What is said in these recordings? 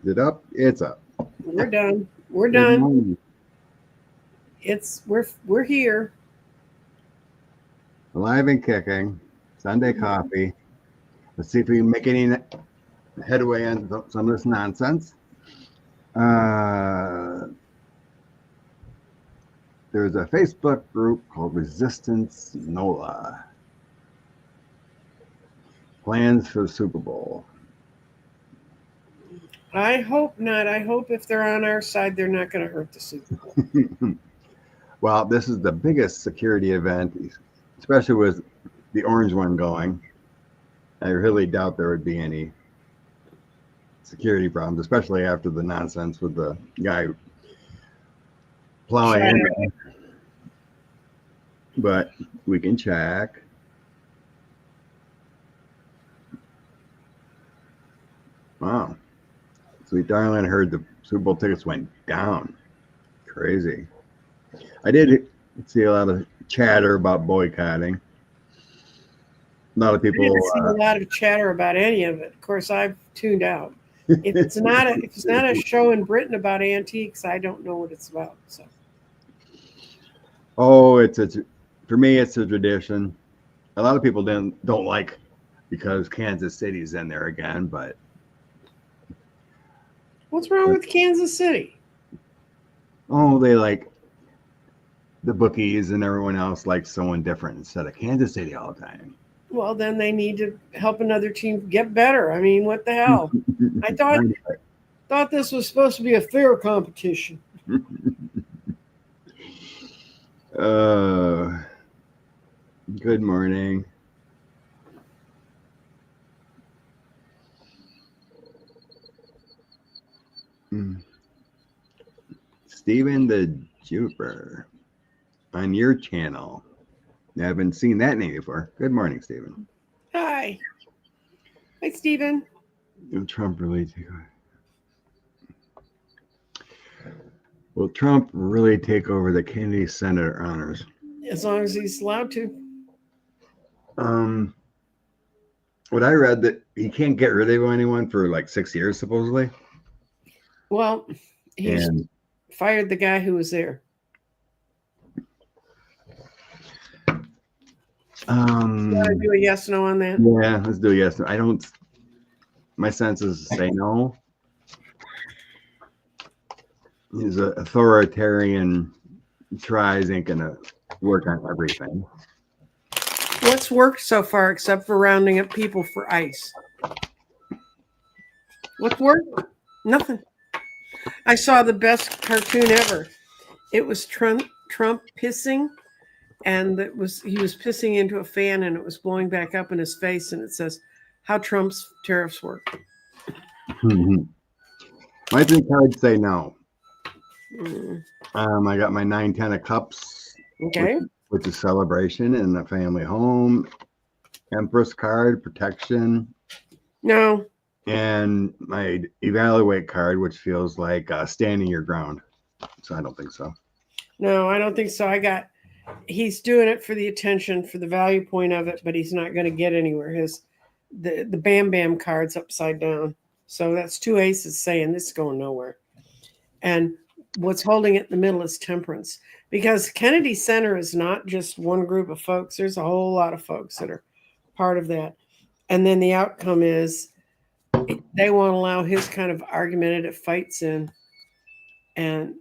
it up? It's up. We're done. We're Good done. morning. We're here. Alive and kicking. Sunday coffee. Let's see if we can make any headway on some of this nonsense. There's a Facebook group called Resistance NOAA. Plans for the Super Bowl. I hope not. I hope if they're on our side, they're not going to hurt the Super Bowl. Well, this is the biggest security event, especially with the orange one going. I really doubt there would be any security problems, especially after the nonsense with the guy plowing in. But we can check. Wow. Sweet darling, I heard the Super Bowl tickets went down. Crazy. I did see a lot of chatter about boycotting. A lot of people. I didn't see a lot of chatter about any of it. Of course, I've tuned out. If it's not a show in Britain about antiques, I don't know what it's about. So. Oh, for me, it's a tradition. A lot of people don't like because Kansas City's in there again, but. What's wrong with Kansas City? Oh, they like the bookies and everyone else likes someone different instead of Kansas City all the time. Well, then they need to help another team get better. I mean, what the hell? I thought this was supposed to be a fair competition. Good morning. Stephen the Juper on your channel. I haven't seen that name before. Good morning, Stephen. Hi. Hi, Stephen. Will Trump really take over the Kennedy Center honors? As long as he's allowed to. What I read that he can't get rid of anyone for like 6 years, supposedly. Well, he's fired the guy who was there. You want to do a yes no on that? Yeah, let's do a yes no. My sense is to say no. He's an authoritarian, tries ain't gonna work on everything. What's worked so far except for rounding up people for ICE? What's worked? Nothing. I saw the best cartoon ever. It was Trump pissing, and he was pissing into a fan, and it was blowing back up in his face, and it says, "How Trump's tariffs work." My 3 cards say no. I got my 9-10 of cups. Okay. Which is celebration in the family home. Empress card, protection. No. And my evaluate card, which feels like standing your ground. So I don't think so. No, I don't think so. He's doing it for the attention, for the value point of it, but he's not going to get anywhere. The Bam Bam card's upside down. So that's 2 aces saying this is going nowhere. And what's holding it in the middle is temperance. Because Kennedy Center is not just one group of folks. There's a whole lot of folks that are part of that. And then the outcome is they won't allow his kind of argumentative fights in. And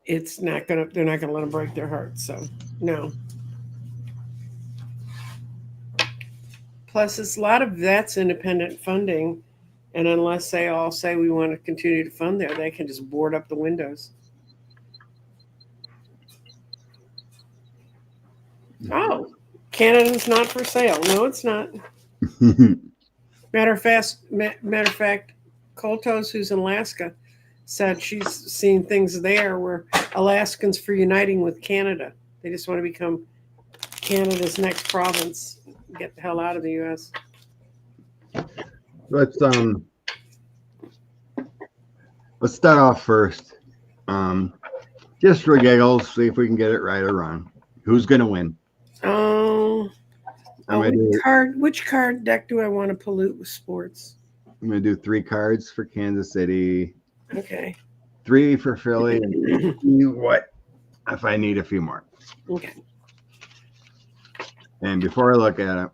they're not going to let them break their hearts. So, no. Plus, it's a lot of that's independent funding. And unless they all say we want to continue to fund there, they can just board up the windows. Oh, Canada's not for sale. No, it's not. Matter of fact, Coltos, who's in Alaska, said she's seen things there where Alaskans for uniting with Canada. They just want to become Canada's next province. Get the hell out of the U.S. Let's start off first. Just for giggles, see if we can get it right or wrong. Who's gonna win? Which card deck do I want to pollute with sports? I'm gonna do 3 cards for Kansas City, Okay. 3 for Philly, and see what if I need a few more. Okay. And before I look at it,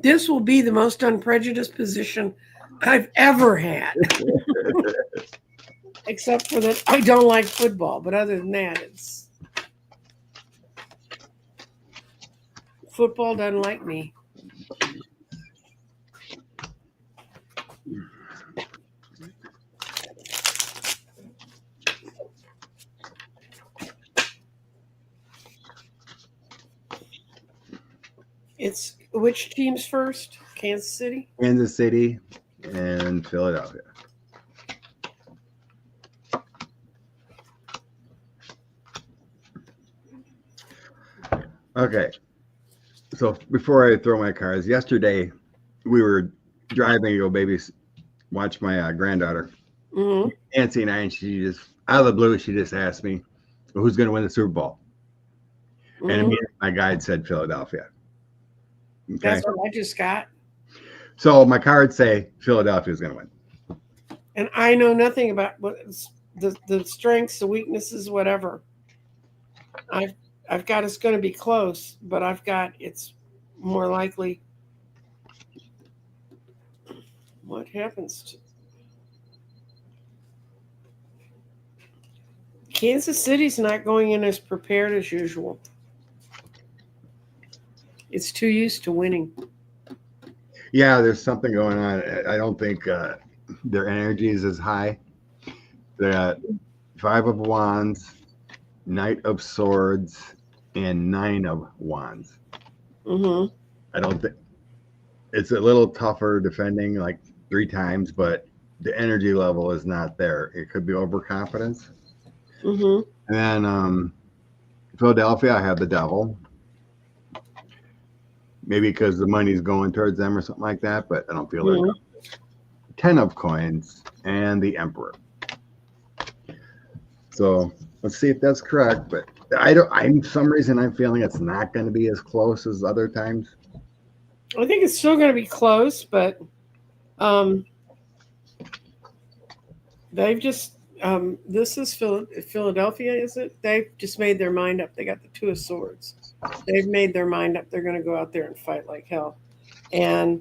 This will be the most unprejudiced position I've ever had. Except for that I don't like football, but other than that, it's football doesn't like me. It's which team's first? Kansas City? Kansas City and Philadelphia. Okay. So before I throw my cards, yesterday we were driving to go watch my granddaughter, Nancy, and she just, out of the blue, she just asked me, well, who's going to win the Super Bowl? And immediately my guide said Philadelphia. Okay. That's what I just got. So my cards say Philadelphia is going to win. And I know nothing about what the strengths, the weaknesses, whatever. I've got it's going to be close, but I've got it's more likely. What happens to Kansas City's not going in as prepared as usual. It's too used to winning. Yeah, there's something going on. I don't think their energy is as high. They got 5 of Wands, Knight of Swords, and 9 of Wands. I don't think it's a little tougher defending like 3 times, but the energy level is not there. It could be overconfidence. And then Philadelphia, I have the Devil. Maybe because the money's going towards them or something like that, but I don't feel that. 10 of Coins and the Emperor. So let's see if that's correct. But for some reason I'm feeling it's not going to be as close as other times. I think it's still going to be close, but they've just this is Philadelphia, is it? They've just made their mind up. They got the 2 of Swords. They've made their mind up. They're going to go out there and fight like hell. And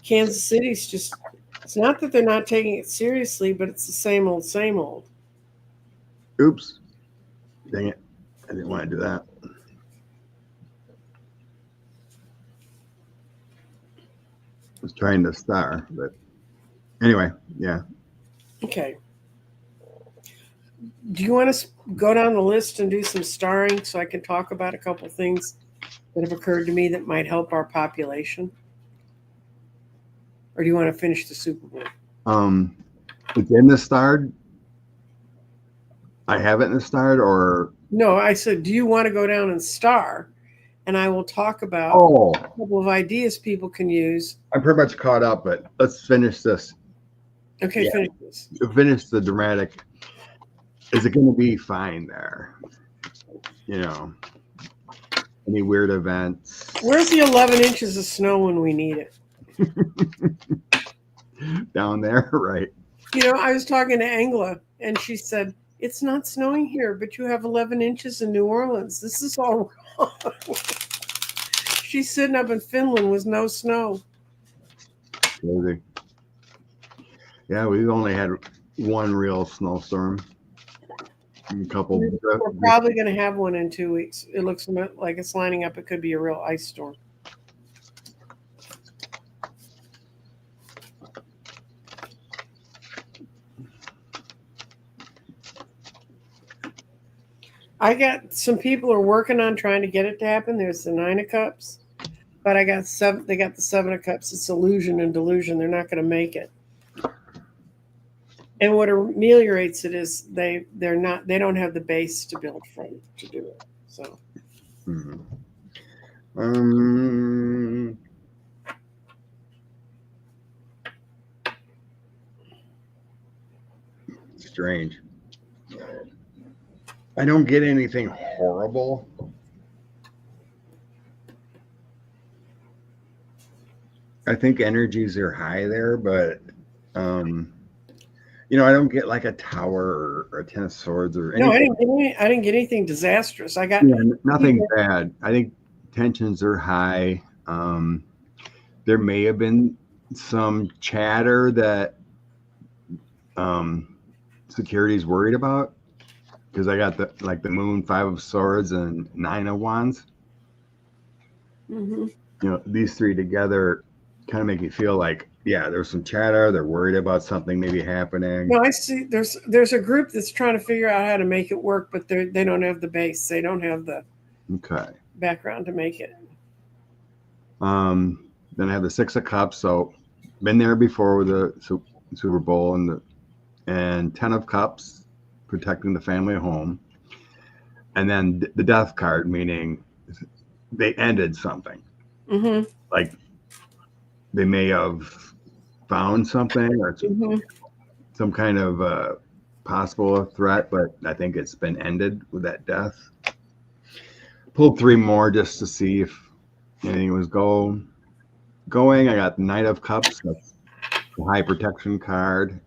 Kansas City's just, it's not that they're not taking it seriously, but it's the same old, same old. Oops. Dang it. I didn't want to do that. I was trying to star, but anyway, yeah. Okay. Do you want to go down the list and do some starring so I can talk about a couple things that have occurred to me that might help our population? Or do you want to finish the Super Bowl? It's in the starred. I have it in the starred, or no? I said, do you want to go down and star? And I will talk about a couple of ideas people can use. I'm pretty much caught up, but let's finish this. Okay, yeah. Finish this. Finish the dramatic. Is it going to be fine there? You know, any weird events? Where's the 11 inches of snow when we need it? Down there, right? You know, I was talking to Angela, and she said, it's not snowing here, but you have 11 inches in New Orleans. This is all wrong. She's sitting up in Finland with no snow. Crazy. Yeah, we've only had 1 real snowstorm. A couple. We're probably going to have one in 2 weeks. It looks like it's lining up. It could be a real ice storm. I got some people are working on trying to get it to happen. There's the 9 of Cups, but I got 7. They got the 7 of Cups. It's illusion and delusion. They're not going to make it. And what ameliorates it is they don't have the base to build from to do it. So. Strange. I don't get anything horrible. I think energies are high there, but I don't get like a tower or a 10 of swords or No, anything. I didn't get anything disastrous. I got Yeah, nothing bad. I think tensions are high. There may have been some chatter that security's worried about because I got the moon, 5 of swords, and 9 of wands. Mhm. These three together kind of make me feel like, yeah, there's some chatter. They're worried about something maybe happening. No, I see. There's a group that's trying to figure out how to make it work, but they don't have the base. They don't have the Okay. background to make it. Then I have the 6 of cups. So been there before with the Super Bowl and 10 of cups, protecting the family at home. And then the death card, meaning they ended something. Mm-hmm. Like they may have found something or Mm-hmm. some kind of possible threat, but I think it's been ended with that death. Pulled 3 more just to see if anything was going. I got the Knight of Cups, that's the high protection card,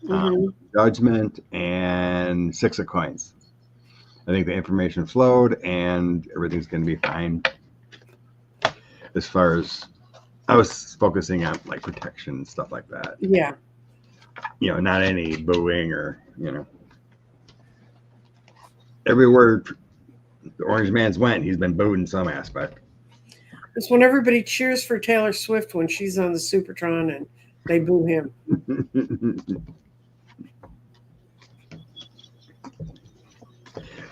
Mm-hmm. Judgment, and 6 of coins. I think the information flowed and everything's going to be fine. As far as I was focusing on like protection and stuff like that. Yeah. Not any booing or, everywhere the Orange Man's went, he's been booed in some aspect. It's when everybody cheers for Taylor Swift when she's on the Supertron and they boo him.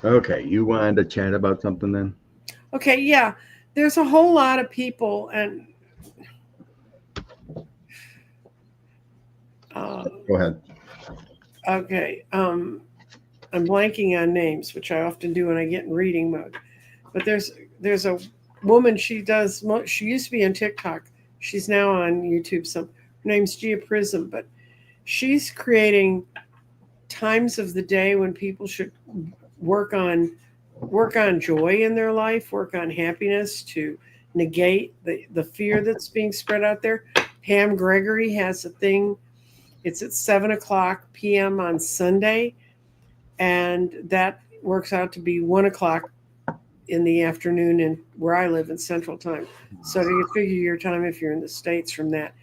Okay, you wanted to chat about something then? Okay, yeah. There's a whole lot of people and Go ahead. okay. I'm blanking on names, which I often do when I get in reading mode. But there's a woman. She used to be on TikTok. She's now on YouTube. Her name's Gia Prism, but she's creating times of the day when people should work on joy in their life, work on happiness to negate the fear that's being spread out there. Pam Gregory has a thing. It's at 7:00 p.m. on Sunday, and that works out to be 1:00 in the afternoon in where I live in Central Time. So you figure your time if you're in the States from that.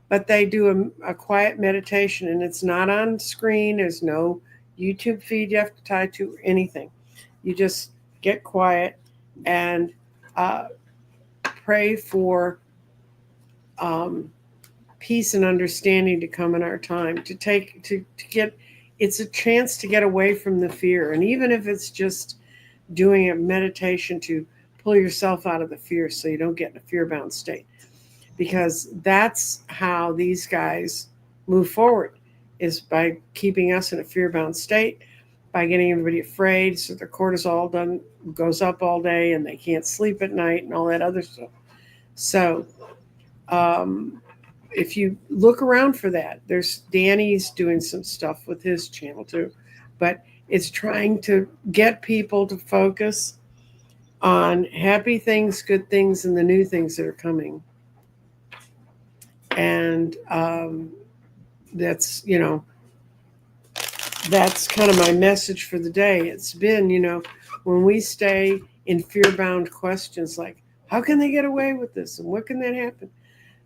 But they do a quiet meditation, and it's not on screen. There's no YouTube feed you have to tie to anything. You just get quiet and pray for peace and understanding to come in our time. To get, it's a chance to get away from the fear, and even if it's just doing a meditation to pull yourself out of the fear, so you don't get in a fear-bound state. Because that's how these guys move forward, is by keeping us in a fear-bound state, by getting everybody afraid, so their cortisol goes up all day and they can't sleep at night and all that other stuff. So if you look around for that, there's Danny's doing some stuff with his channel too, but it's trying to get people to focus on happy things, good things, and the new things that are coming. And that's kind of my message for the day. It's been, when we stay in fear-bound questions like, how can they get away with this and what can that happen?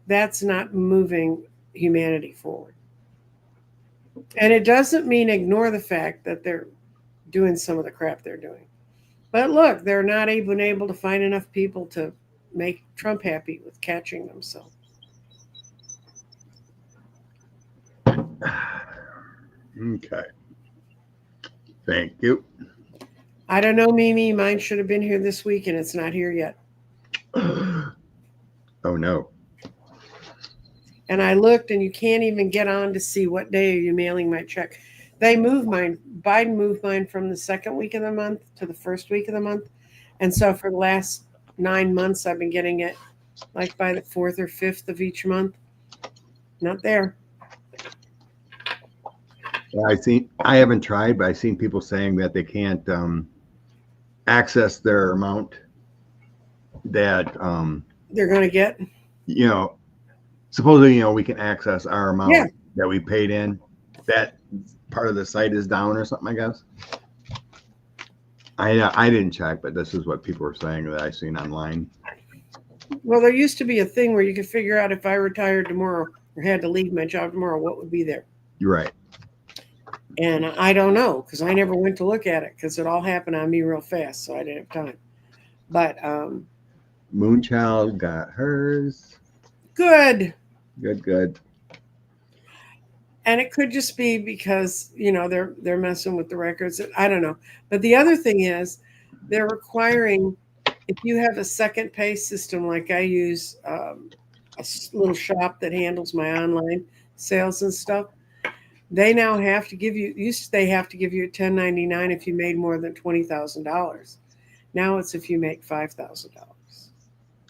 That's not moving humanity forward. And it doesn't mean ignore the fact that they're doing some of the crap they're doing. But look, they're not even able to find enough people to make Trump happy with catching them. So. Okay. Thank you. I don't know, Mimi. Mine should have been here this week, and it's not here yet. Oh, no. And I looked, and you can't even get on to see what day are you mailing my check. They moved mine. Biden moved mine from the second week of the month to the first week of the month. And so for the last 9 months, I've been getting it like by the 4th or 5th of each month. Not there. I haven't tried, but I've seen people saying that they can't access their amount that they're going to get. Supposedly, we can access our amount. Yeah. that we paid in, that part of the site is down or something, I guess. I didn't check, but this is what people were saying that I seen online. Well, there used to be a thing where you could figure out if I retired tomorrow or had to leave my job tomorrow, what would be there. You're right. And I don't know because I never went to look at it because it all happened on me real fast, so I didn't have time. But Moonchild got hers. good. Good. And it could just be because they're messing with the records. I don't know. But the other thing is, they're requiring if you have a second pay system like I use, little shop that handles my online sales and stuff. They now have to give you. They have to give you a 1099 if you made more than $20,000. Now it's if you make $5,000.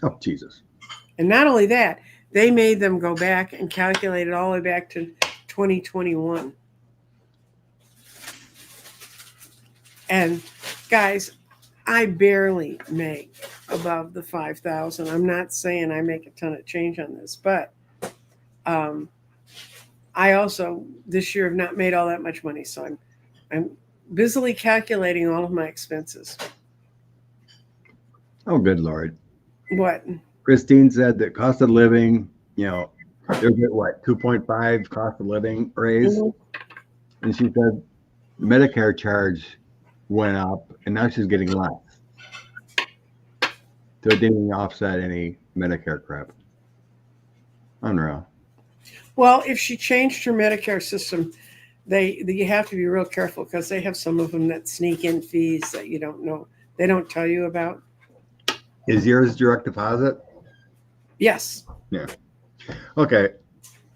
Oh, Jesus. And not only that, they made them go back and calculate it all the way back to 2021. And guys, I barely make above the 5,000. I'm not saying I make a ton of change on this, but I also this year have not made all that much money, so I'm busily calculating all of my expenses. Oh, good Lord. What? Christine said that cost of living, they'll get what, 2.5 cost of living raise? Mm-hmm. And she said the Medicare charge went up and now she's getting less. So it didn't offset any Medicare crap. Unreal. Well, if she changed her Medicare system, you have to be real careful because they have some of them that sneak in fees that you don't know. They don't tell you about. Is yours direct deposit? Yes. Yeah. Okay.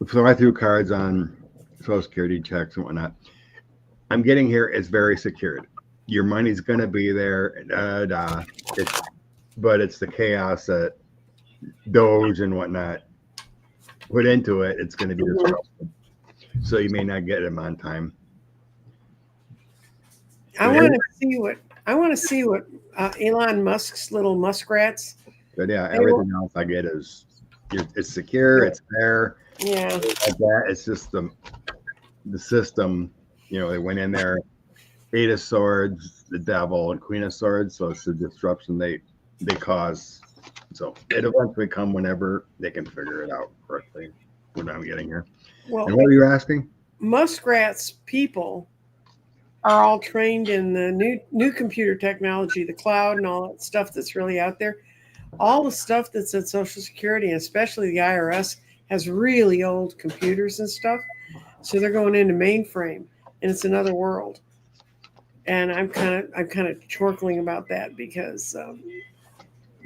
So I threw cards on Social Security checks and whatnot. I'm getting here. It's very secured. Your money's going to be there. But it's the chaos that Doge and whatnot put into it. It's going to be disrupted. So you may not get them on time. I want to see what Elon Musk's little muskrats. But yeah, everything else I get is it's secure. It's there. Yeah. Like that. It's just the system. They went in there, 8 of Swords, the Devil, and Queen of Swords. So it's the disruption they cause. So it eventually come whenever they can figure it out correctly. What I'm getting here. Well, and what were you asking? Muskrats people are all trained in the new computer technology, the cloud, and all that stuff that's really out there. All the stuff that's at Social Security, and especially the IRS, has really old computers and stuff. So they're going into mainframe, and it's another world. And I'm kind of chortling about that because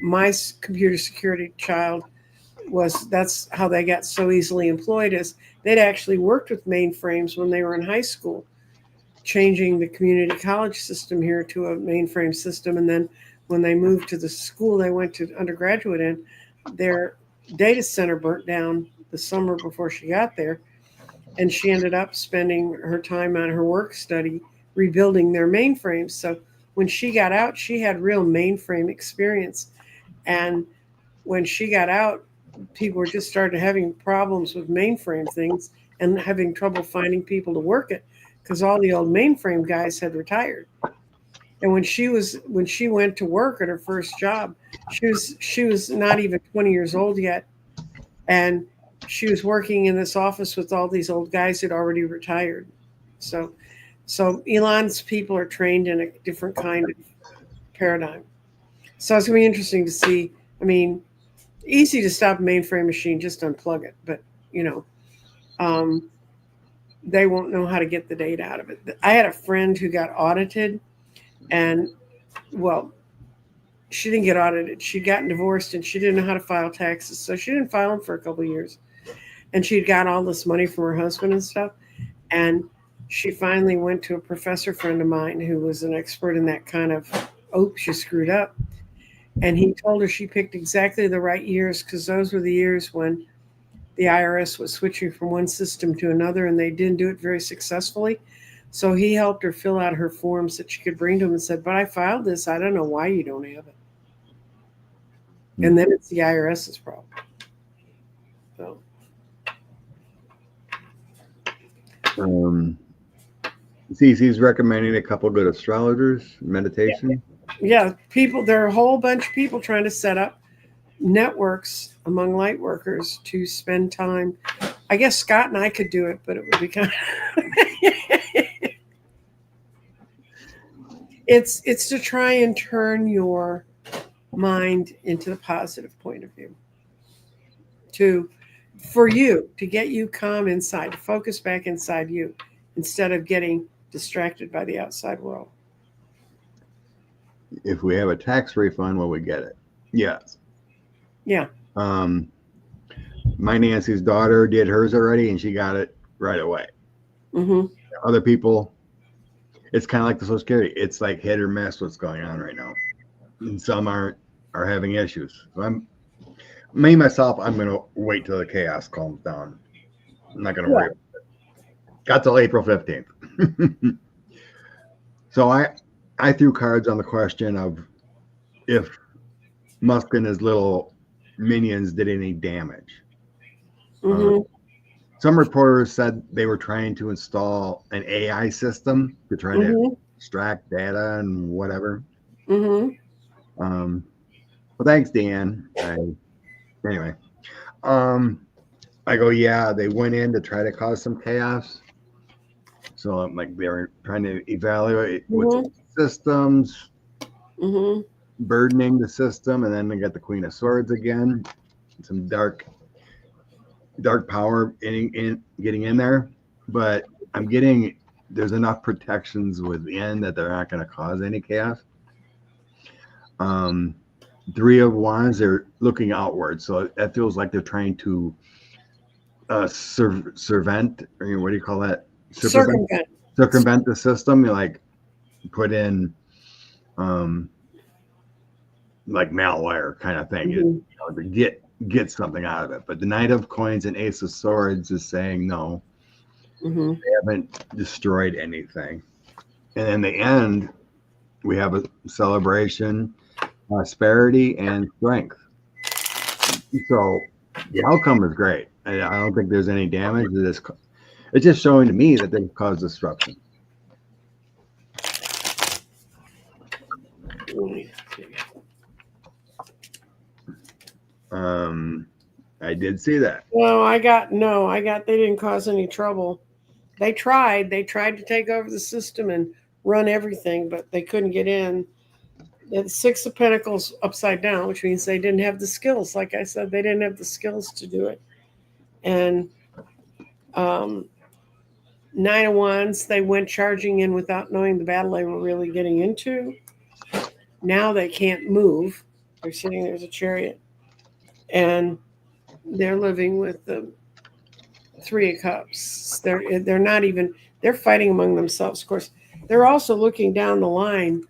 my computer security child that's how they got so easily employed, is they'd actually worked with mainframes when they were in high school, changing the community college system here to a mainframe system. And then when they moved to the school they went to undergraduate in, their data center burnt down the summer before she got there. And she ended up spending her time on her work study rebuilding their mainframes. So when she got out, she had real mainframe experience. And when she got out, people were just started having problems with mainframe things and having trouble finding people to work it because all the old mainframe guys had retired. And when she went to work at her first job, she was not even 20 years old yet, and she was working in this office with all these old guys who'd already retired. So Elon's people are trained in a different kind of paradigm. So it's going to be interesting to see. I mean, easy to stop a mainframe machine, just unplug it. But, they won't know how to get the data out of it. I had a friend who got audited, and, well, she didn't get audited. She'd gotten divorced, and she didn't know how to file taxes. So she didn't file them for a couple of years. And she'd got all this money from her husband and stuff. And she finally went to a professor friend of mine who was an expert in that kind of, she screwed up. And he told her she picked exactly the right years because those were the years when the IRS was switching from one system to another, and they didn't do it very successfully. So he helped her fill out her forms that she could bring to him and said, but I filed this. I don't know why you don't have it. And then it's the IRS's problem. So. Um, CC's recommending a couple good astrologers, meditation. Yeah, people. There are a whole bunch of people trying to set up networks among light workers to spend time. I guess Scott and I could do it, but it would be kind of it's to try and turn your mind into the positive point of view. To for you to get you calm inside, to focus back inside you instead of getting distracted by the outside world. If we have a tax refund, will we get it? Yes. Yeah. My Nancy's daughter did hers already, and she got it right away. Mm-hmm. Other people, it's kind of like the Social Security. It's like hit or miss what's going on right now, and some are having issues. So myself, I'm going to wait till the chaos calms down. I'm not going to worry about it. Got till April 15th. So I threw cards on the question of if Musk and his little minions did any damage. Mm-hmm. Some reporters said they were trying to install an AI system to try to extract data and whatever. Mm-hmm. Well, thanks, Dan. Anyway, I go, yeah, they went in to try to cause some chaos. So I'm like, they were trying to evaluate what systems, burdening the system, and then they got the Queen of Swords again, some dark power getting in there. But I'm getting there's enough protections within that they're not going to cause any chaos. Three of Wands, they're looking outward, so that feels like they're trying to circumvent, or what do you call that? Circumvent the system. You like put in like malware kind of thing, you know, to get something out of it. But the Knight of Coins and Ace of Swords is saying no, they haven't destroyed anything. And in the end, we have a celebration, prosperity, and strength. So the outcome is great. I don't think there's any damage to this. It's just showing to me that they've caused disruption. I did see that. They didn't cause any trouble. They tried to take over the system and run everything, but they couldn't get in. The Six of Pentacles upside down, which means they didn't have the skills. Like I said, they didn't have the skills to do it. And Nine of Wands, they went charging in without knowing the battle they were really getting into. Now they can't move. They're sitting there as a chariot. And they're living with the Three of Cups. They're not even, they're fighting among themselves. Of course, they're also looking down the line.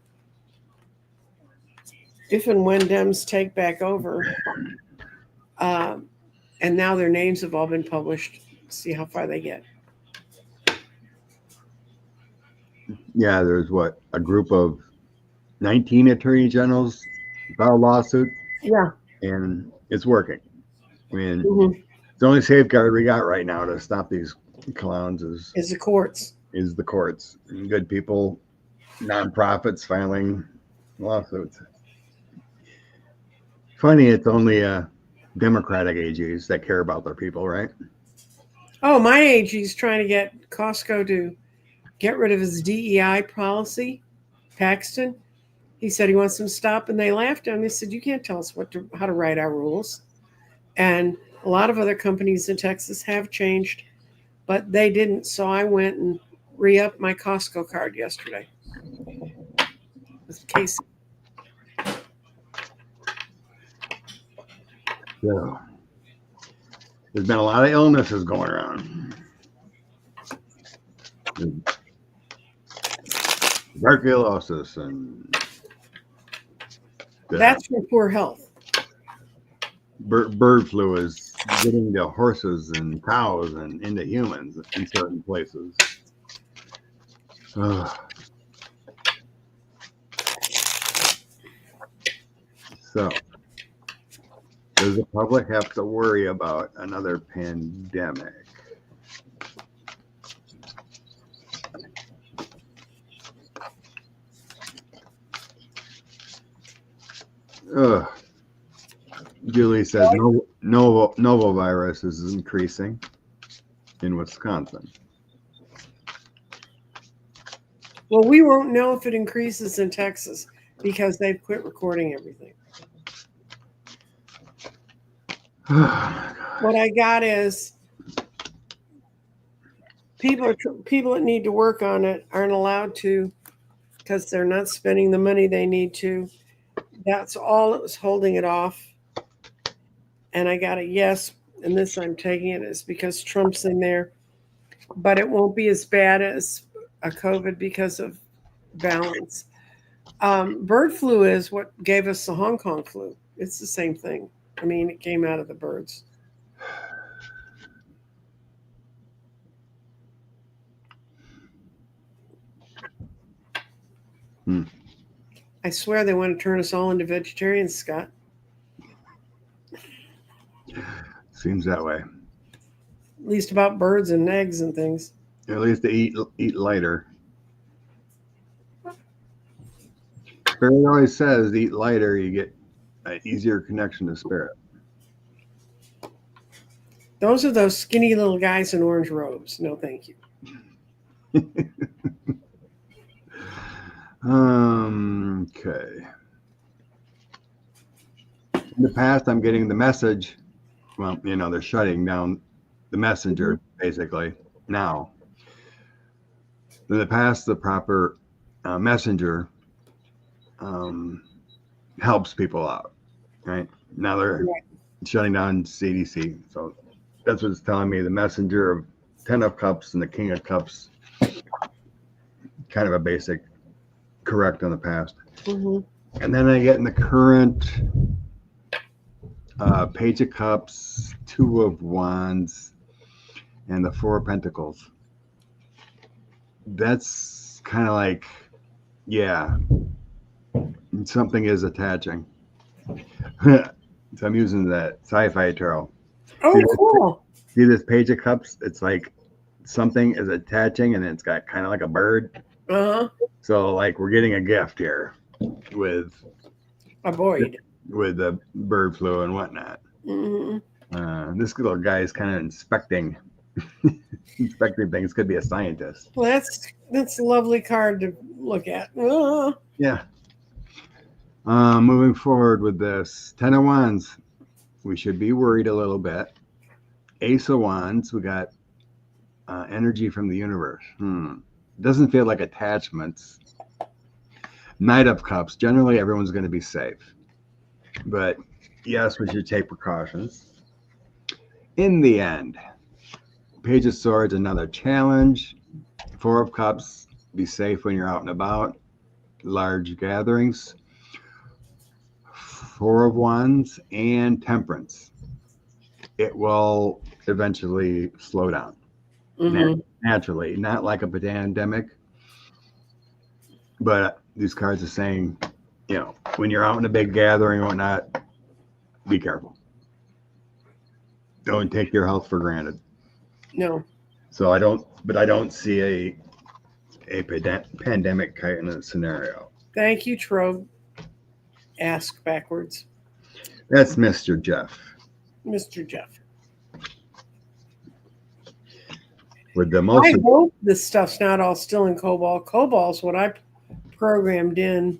If and when Dems take back over, and now their names have all been published, see how far they get. Yeah, there's a group of 19 attorney generals filed lawsuits. Yeah. And it's working. I mean, the only safeguard we got right now to stop these clowns is the courts. Is the courts. And good people, nonprofits filing lawsuits. Funny, it's only Democratic AGs that care about their people, right? Oh, my AG's trying to get Costco to get rid of his DEI policy, Paxton. He said he wants them to stop, and they laughed at him. They said, "You can't tell us how to write our rules." And a lot of other companies in Texas have changed, but they didn't. So I went and re-upped my Costco card yesterday with Casey. So there's been a lot of illnesses going around. Tuberculosis and that's from poor health. Bird flu is getting to horses and cows and into humans in certain places. So, does the public have to worry about another pandemic? Ugh. Julie says novel virus is increasing in Wisconsin. Well, we won't know if it increases in Texas because they've quit recording everything. Oh my God. What I got is people that need to work on it aren't allowed to because they're not spending the money they need to. That's all that was holding it off. And I got a yes, and this I'm taking it is because Trump's in there. But it won't be as bad as a COVID because of balance. Bird flu is what gave us the Hong Kong flu. It's the same thing. I mean, it came out of the birds. I swear they want to turn us all into vegetarians, Scott. Seems that way. At least about birds and eggs and things. At least they eat lighter. Spirit always says eat lighter, you get an easier connection to spirit. Those are those skinny little guys in orange robes. No, thank you. Okay. In the past, I'm getting the message. Well, they're shutting down the messenger basically now. In the past, the proper messenger helps people out, right? Now they're shutting down CDC. So that's what it's telling me. The messenger of 10 of cups and the king of cups, kind of a basic correct on the past. Mm-hmm. And then I get in the current page of cups, 2 of wands, and the 4 of pentacles. That's kind of like, yeah, something is attaching. So I'm using that sci-fi tarot. Oh, cool. See this page of cups? It's like something is attaching and it's got kind of like a bird. Uh-huh. So like we're getting a gift here with the bird flu and whatnot. Mm-hmm. This little guy is kind of inspecting things. Could be a scientist. Well, that's a lovely card to look at. Yeah. Moving forward with this 10 of wands, we should be worried a little bit. Ace of wands, we got energy from the universe. Doesn't feel like attachments. Knight of cups, generally everyone's going to be safe, but yes, we should take precautions. In the end, page of swords, another challenge. 4 of cups, be safe when you're out and about, large gatherings. 4 of wands and temperance. It will eventually slow down. Naturally, not like a pandemic, but these cards are saying, when you're out in a big gathering or whatnot, be careful. Don't take your health for granted. No. So I don't see a pandemic kind of scenario. Thank you, Trobe. Ask backwards. That's Mr. Jeff. Mr. Jeff. With the most. I hope this stuff's not all still in COBOL. COBOL's what I programmed in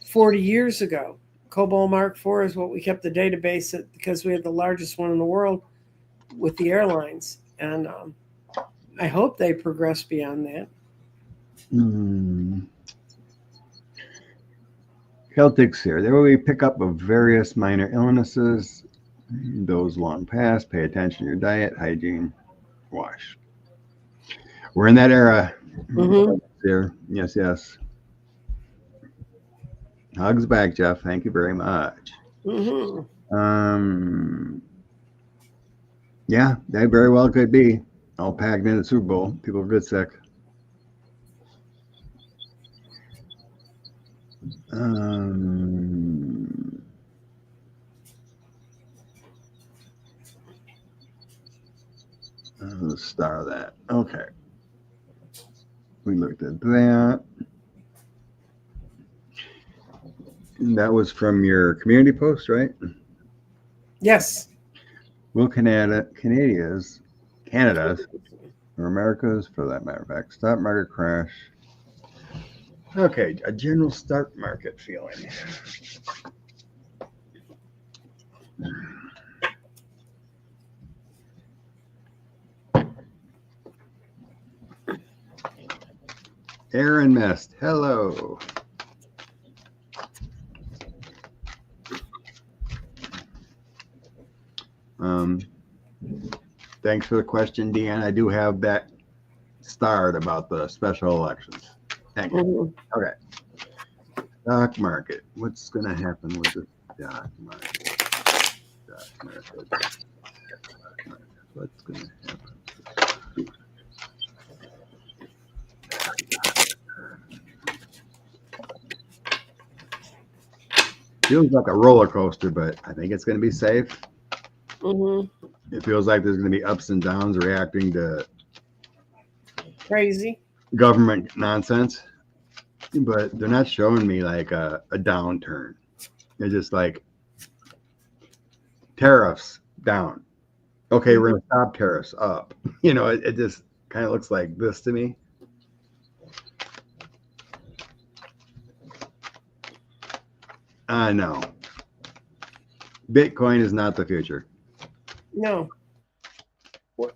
40 years ago. COBOL Mark IV is what we kept the database at because we had the largest one in the world with the airlines. And I hope they progress beyond that. Celtics here. There will be pickup of various minor illnesses. Those long past, pay attention to your diet, hygiene, wash. We're in that era. There. Yes. Hugs back, Jeff. Thank you very much. Yeah, that very well could be. All packed in the Super Bowl. People get sick. The star of that. Okay. We looked at that. That was from your community post, right? Yes. Will Canada's, or America's, for that matter of fact, stock market crash. Okay, a general stock market feeling. Aaron Mest, hello. Thanks for the question, Deanne. I do have that starred about the special elections. Thank you. Mm-hmm. Okay. Stock market. What's going to happen with the stock market? Stock market. What's going to happen? Feels like a roller coaster, but I think it's going to be safe. Mm-hmm. It feels like there's going to be ups and downs reacting to Crazy government nonsense, but they're not showing me like a downturn. They're just like tariffs down. Okay, we're going to stop tariffs up. You know, it just kind of looks like this to me. No. Bitcoin is not the future. No. What?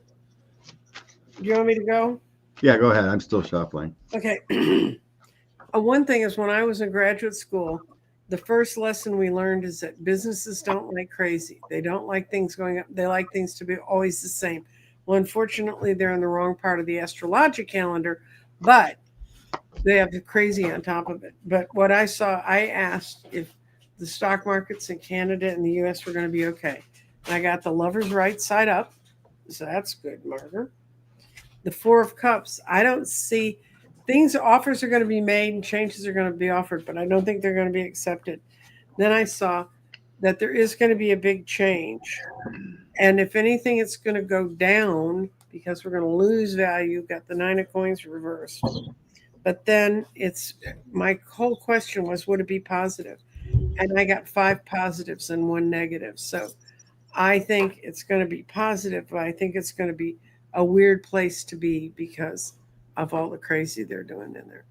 Do you want me to go? Yeah, go ahead. I'm still shuffling. Okay. One thing is when I was in graduate school, the first lesson we learned is that businesses don't like crazy. They don't like things going up. They like things to be always the same. Well, unfortunately, they're in the wrong part of the astrologic calendar, but they have the crazy on top of it. But what I saw, I asked if the stock markets in Canada and the US were going to be okay. And I got the lovers right side up. So that's good, Margaret. The Four of Cups, I don't see offers are going to be made and changes are going to be offered, but I don't think they're going to be accepted. Then I saw that there is going to be a big change. And if anything, it's going to go down because we're going to lose value. Got the Nine of Coins reversed. But then my whole question was, would it be positive? And I got 5 positives and 1 negative. So I think it's going to be positive, but I think it's going to be a weird place to be because of all the crazy they're doing in there.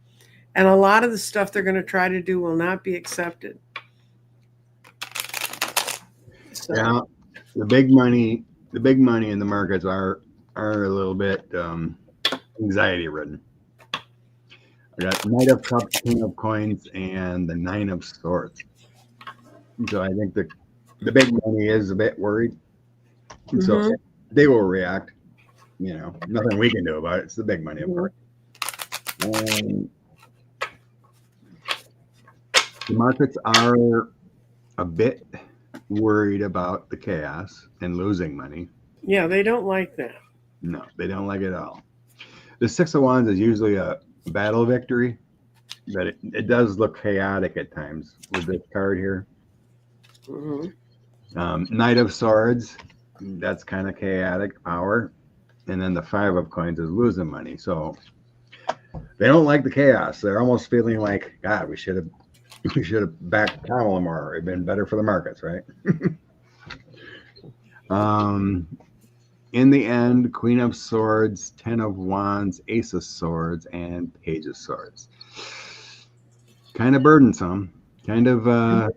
And a lot of the stuff they're going to try to do will not be accepted. So, yeah, the big money in the markets are a little bit anxiety ridden. I got Knight of Cups, King of Coins, and the Nine of Swords. So I think the big money is a bit worried. And so they will react. You know, nothing we can do about it. It's the big money, of course. The markets are a bit worried about the chaos and losing money. Yeah, they don't like that. No, they don't like it at all. The Six of Wands is usually a battle victory, but it does look chaotic at times with this card here. Knight of Swords, that's kind of chaotic power. And then the Five of Coins is losing money. So they don't like the chaos. They're almost feeling like, God, we should have backed Kamala more. It'd been better for the markets, right? In the end, Queen of Swords, Ten of Wands, Ace of Swords, and Page of Swords. Kind of burdensome, kind of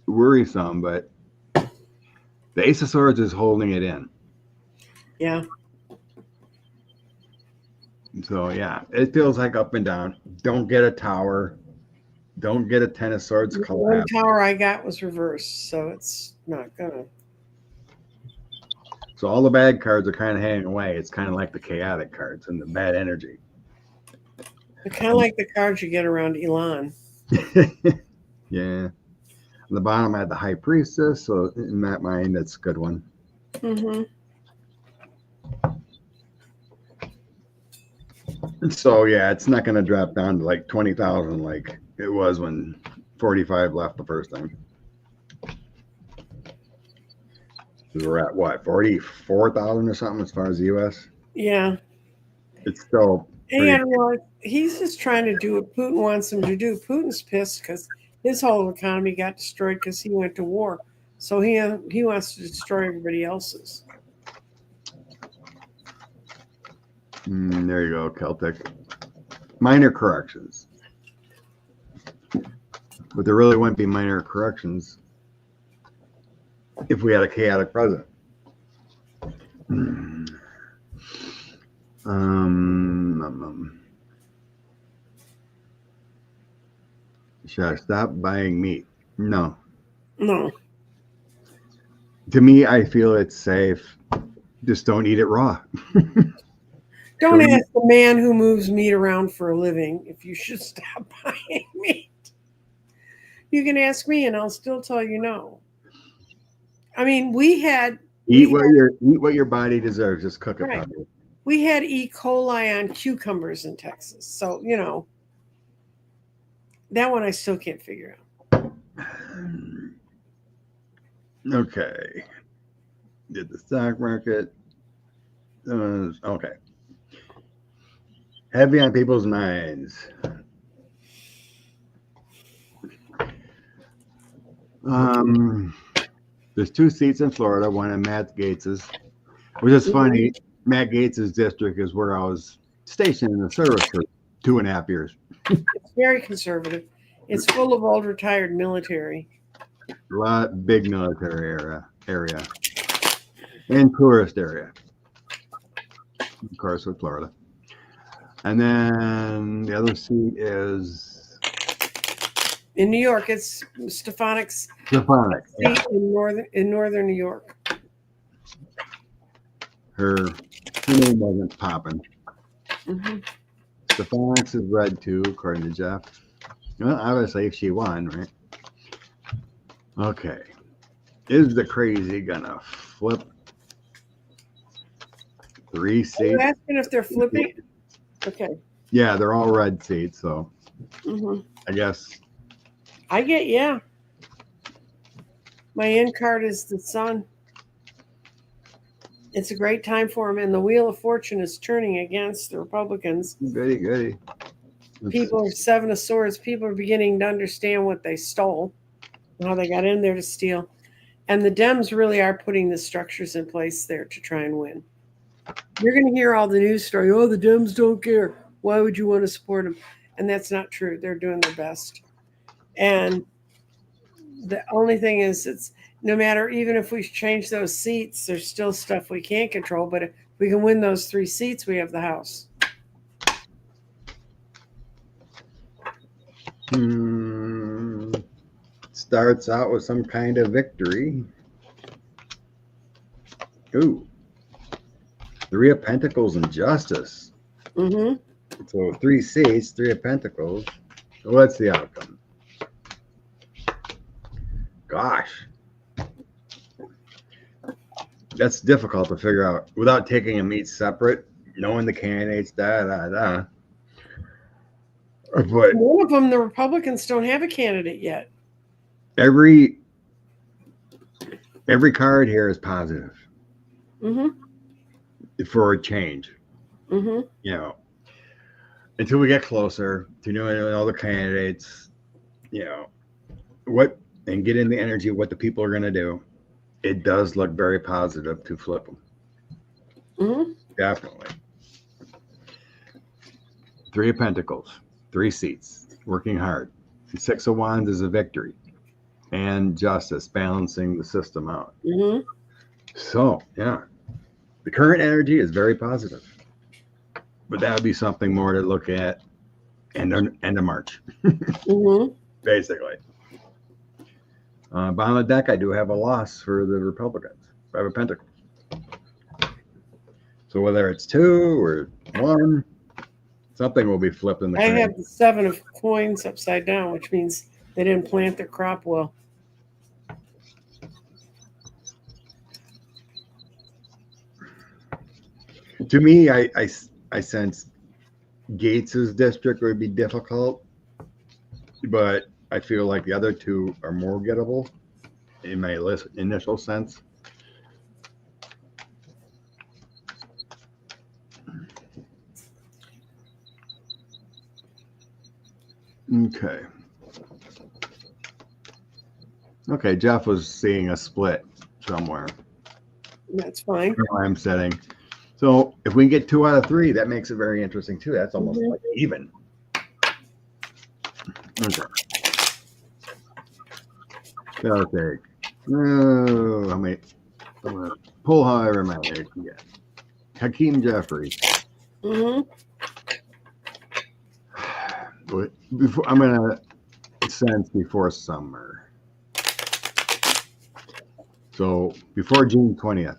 worrisome, but the Ace of Swords is holding it in. Yeah. So, yeah, it feels like up and down. Don't get a tower. Don't get a Ten of Swords collapse. One tower I got was reversed, so it's not gonna. So all the bad cards are kind of hanging away. It's kind of like the chaotic cards and the bad energy. It's kind of like the cards you get around Elon. Yeah. On the bottom, I had the High Priestess. So in that mind, that's a good one. So yeah, it's not going to drop down to like 20,000 like it was when 45 left the first time. We're at what, 44,000 or something as far as the U.S. Yeah. It's still. And he's just trying to do what Putin wants him to do. Putin's pissed because his whole economy got destroyed because he went to war. So he wants to destroy everybody else's. There you go, Celtic. Minor corrections. But there really wouldn't be minor corrections if we had a chaotic president. Should I stop buying meat? No. No. To me, I feel it's safe. Just don't eat it raw. Don't ask the man who moves meat around for a living if you should stop buying meat. You can ask me, and I'll still tell you no. I mean, eat what your body deserves. Just cook it right. properly. We had E. coli on cucumbers in Texas, so that one I still can't figure out. Okay. Did the stock market? Okay. Heavy on people's minds. There's 2 seats in Florida, one in Matt Gates's, which is funny. Matt Gates's district is where I was stationed in the service for 2.5 years. It's very conservative. It's full of old retired military. A lot big military area and tourist area, of course, with Florida. And then the other seat is in New York. It's Stefanik's seat in northern New York. Her name wasn't popping. Mm-hmm. Stefanik's is red too, according to Jeff. Well, obviously, if she won, right? Okay. Is the crazy gonna flip 3 seats? Are you asking if they're flipping? Okay. Yeah, they're all red seats, so I guess. Yeah. My end card is the sun. It's a great time for them, and the wheel of fortune is turning against the Republicans. Goody. People are 7 of swords. People are beginning to understand what they stole, how they got in there to steal. And the Dems really are putting the structures in place there to try and win. You're going to hear all the news story. Oh, the Dems don't care. Why would you want to support them? And that's not true. They're doing their best. And the only thing is, it's no matter, even if we change those seats, there's still stuff we can't control. But if we can win those 3 seats, we have the House. Starts out with some kind of victory. Ooh. 3 of Pentacles and Justice. So 3 seats, 3 of Pentacles. What's the outcome? Gosh. That's difficult to figure out without taking them each separate, knowing the candidates, But one of them, the Republicans don't have a candidate yet. Every card here is positive for a change. Until we get closer to knowing all the candidates, what, and get in the energy of what the people are going to do, it does look very positive to flip them. Definitely. 3 of Pentacles, 3 seats, working hard. 6 of Wands is a victory. And Justice, balancing the system out. So, yeah. The current energy is very positive. But that would be something more to look at end of March. Basically. Bottom of the deck, I do have a loss for the Republicans. 5 of Pentacles. So whether it's 2 or 1, something will be flipped in the I have the 7 of coins upside down, which means they didn't plant their crop well. To me, I sense Gates's district would be difficult, but I feel like the other 2 are more gettable in my initial sense. Okay. Okay, Jeff was seeing a split somewhere. That's fine. Where I'm setting. So if we can get 2 out of 3, that makes it very interesting too. That's almost like even. Okay. That'll take. Oh, how many? I'm gonna pull however many I can get. Hakeem Jeffries. Before I'm gonna sense before summer. So before June 20th.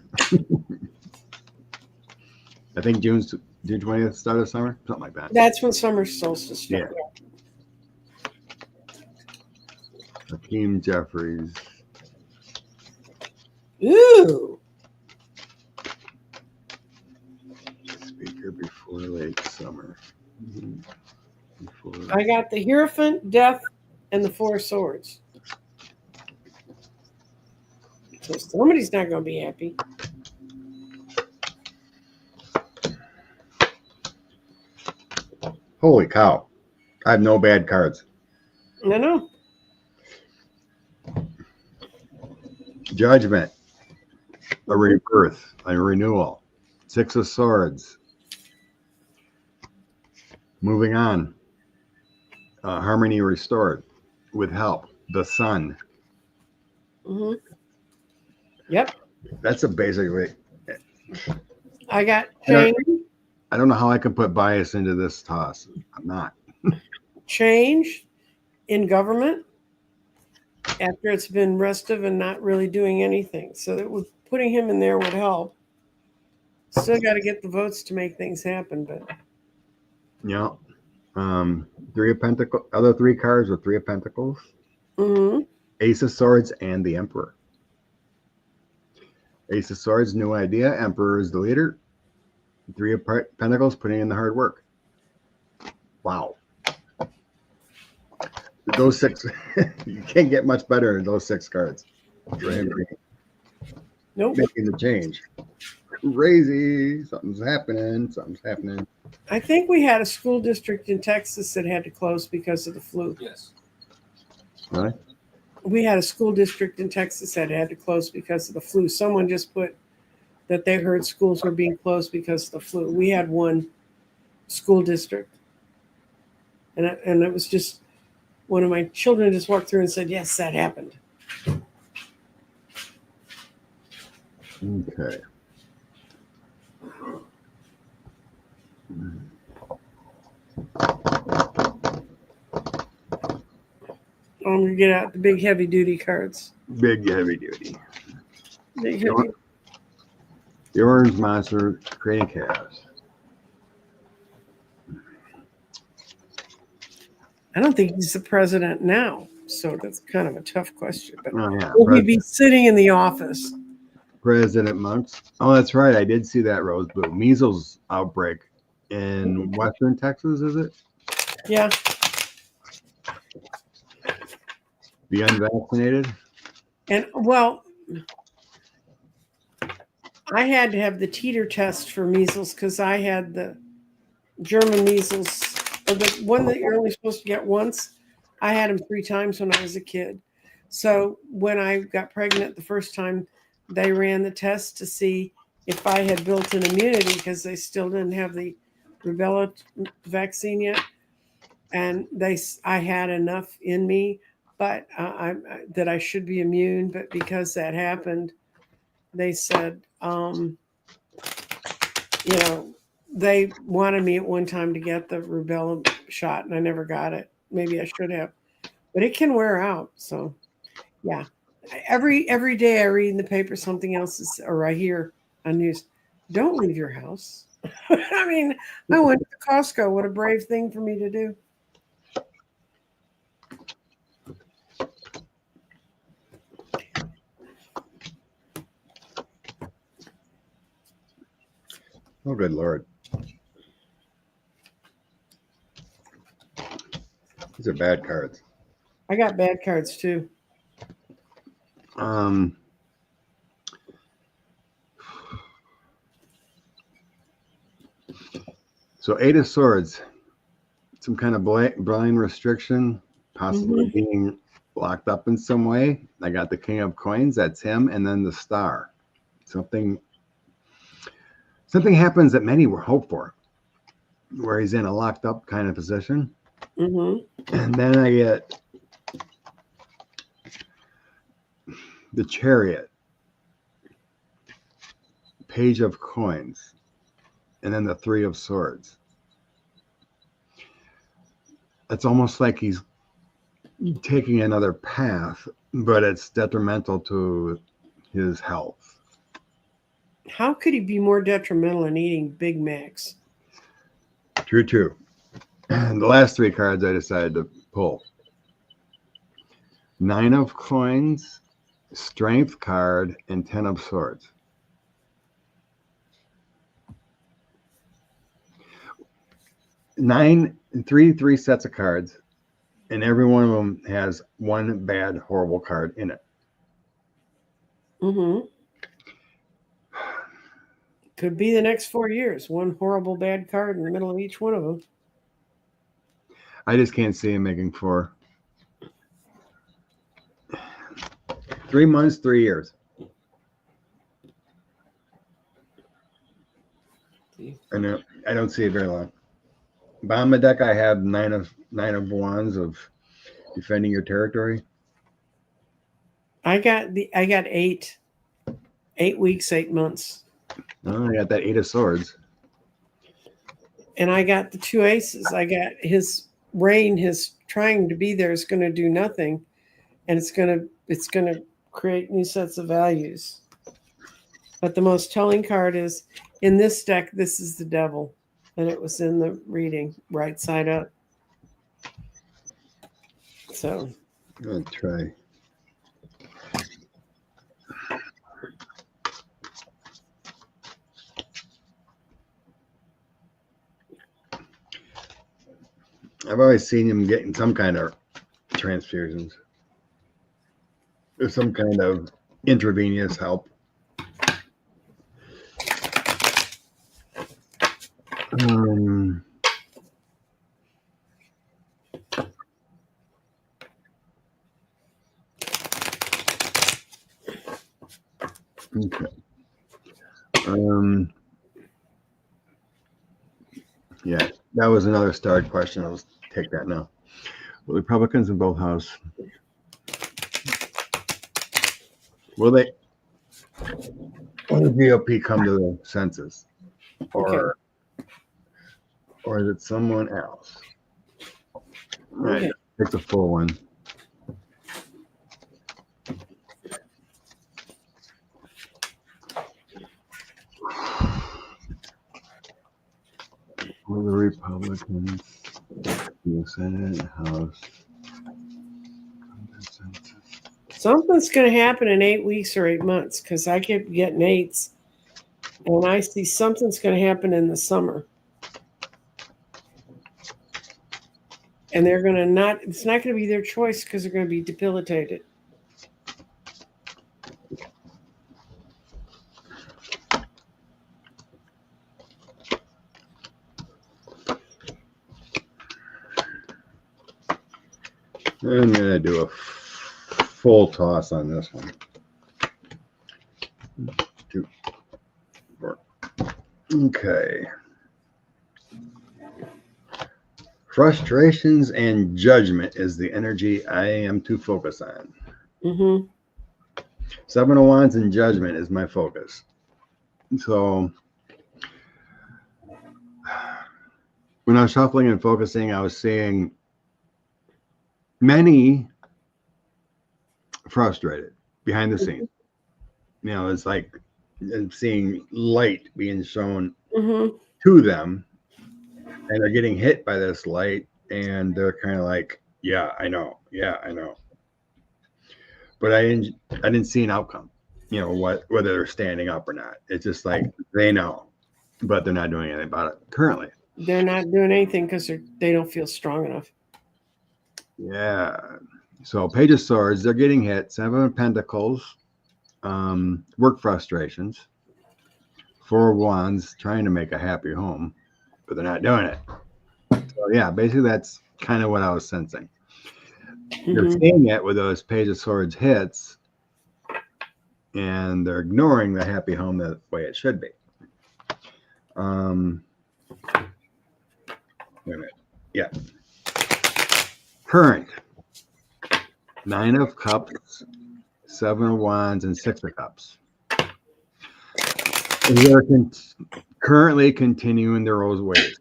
I think June 20th start of summer, something like that. That's when summer solstice starts. Hakeem Jeffries. Ooh. Speaker before late summer. I got the Hierophant, Death, and the 4 Swords. So somebody's not going to be happy. Holy cow. I have no bad cards. I know. Judgment. A rebirth. A renewal. 6 of Swords. Moving on. Harmony restored. With help. The Sun. Yep. That's a basically. I got change. I don't know how I can put bias into this toss. I'm not. Change in government after it's been restive and not really doing anything. So that putting him in there would help. Still got to get the votes to make things happen, but Yeah. 3 of Pentacles. Other 3 cards with 3 of Pentacles. Ace of Swords and the Emperor. Ace of Swords, new idea. Emperor is the leader. 3 of Pentacles, putting in the hard work. Wow. Those 6, you can't get much better than those 6 cards. Nope. Making the change. Crazy. Something's happening. Something's happening. I think we had a school district in Texas that had to close because of the flu. Yes. Really? We had a school district in Texas that had to close because of the flu. Someone just put that they heard schools were being closed because of the flu. We had one school district. And it was just one of my children just walked through and said, yes, that happened. Okay. I'm going to get out the big heavy duty cards. Big heavy duty. Big heavy. The orange monster creating chaos. I don't think he's the president now, so that's kind of a tough question. But Oh, yeah. will he be sitting in the office? President Monks. Oh, that's right. I did see that, Rose Blue. Measles outbreak in Western Texas, is it? Yeah. The unvaccinated? And, well, I had to have the teeter test for measles because I had the German measles, or the one that you're only supposed to get once. I had them 3 times when I was a kid. So when I got pregnant the first time, they ran the test to see if I had built-in immunity because they still didn't have the rubella vaccine yet. And I had enough in me, but that I should be immune. But because that happened, they said, they wanted me at one time to get the rubella shot, and I never got it. Maybe I should have, but it can wear out. So, yeah. Every day I read in the paper something else is, or I hear on news, don't leave your house. I mean, I went to Costco. What a brave thing for me to do. Oh, good Lord. These are bad cards. I got bad cards too. So 8 of Swords, some kind of blind restriction, possibly being locked up in some way. I got the King of Coins, that's him, and then the Star. Something happens that many were hoped for, where he's in a locked up kind of position. Mm-hmm. And then I get the Chariot, Page of Coins, and then the Three of Swords. It's almost like he's taking another path, but it's detrimental to his health. How could he be more detrimental in eating Big Macs? True. And the last three cards I decided to pull. Nine of Coins, Strength card, and 10 of Swords. Three sets of cards, and every one of them has one bad, horrible card in it. Mm-hmm. Could be the next 4 years. One horrible bad card in the middle of each one of them. I just can't see him making 4. 3 months, 3 years. I don't see it very long. Bottom of deck, I have nine of wands of defending your territory. I got 8 weeks, 8 months. Oh, I got that 8 of swords. And I got the 2 aces. I got his reign, his trying to be there is going to do nothing, and it's going to create new sets of values. But the most telling card is in this deck. This is the devil, and it was in the reading right side up. So I'm gonna try. I've always seen him getting some kind of transfusions or some kind of intravenous help. Okay. Yeah, that was another starred question. I'll take that now. Will Republicans in both houses, will the GOP come to the census, or is it someone else? All right, okay. take the full one. Will the Republicans in the Senate and House come to the census? Something's going to happen in 8 weeks or 8 months because I keep getting 8s, and I see something's going to happen in the summer. And they're going to not, it's not going to be their choice because they're going to be debilitated. I'm going to do a full toss on this one. 2, 4. Okay. Frustrations and judgment is the energy I am to focus on. Mm-hmm. 7 of Wands and judgment is my focus. So when I was shuffling and focusing, I was seeing many frustrated behind the scenes. You know, it's like I'm seeing light being shown to them, and they're getting hit by this light, and they're kind of like, yeah, I know. But I didn't see an outcome, you know, whether they're standing up or not. It's just like they know, but they're not doing anything about it currently. They're not doing anything because they don't feel strong enough. Yeah. So Page of Swords, they're getting hit. 7 of Pentacles, work frustrations. 4 of Wands, trying to make a happy home, but they're not doing it. So yeah, basically that's kind of what I was sensing. You're Mhm. seeing it with those Page of Swords hits, and they're ignoring the happy home the way it should be. Wait a minute. Yeah. Current. 9 of Cups, 7 of Wands, and 6 of Cups. They're currently continuing their old ways.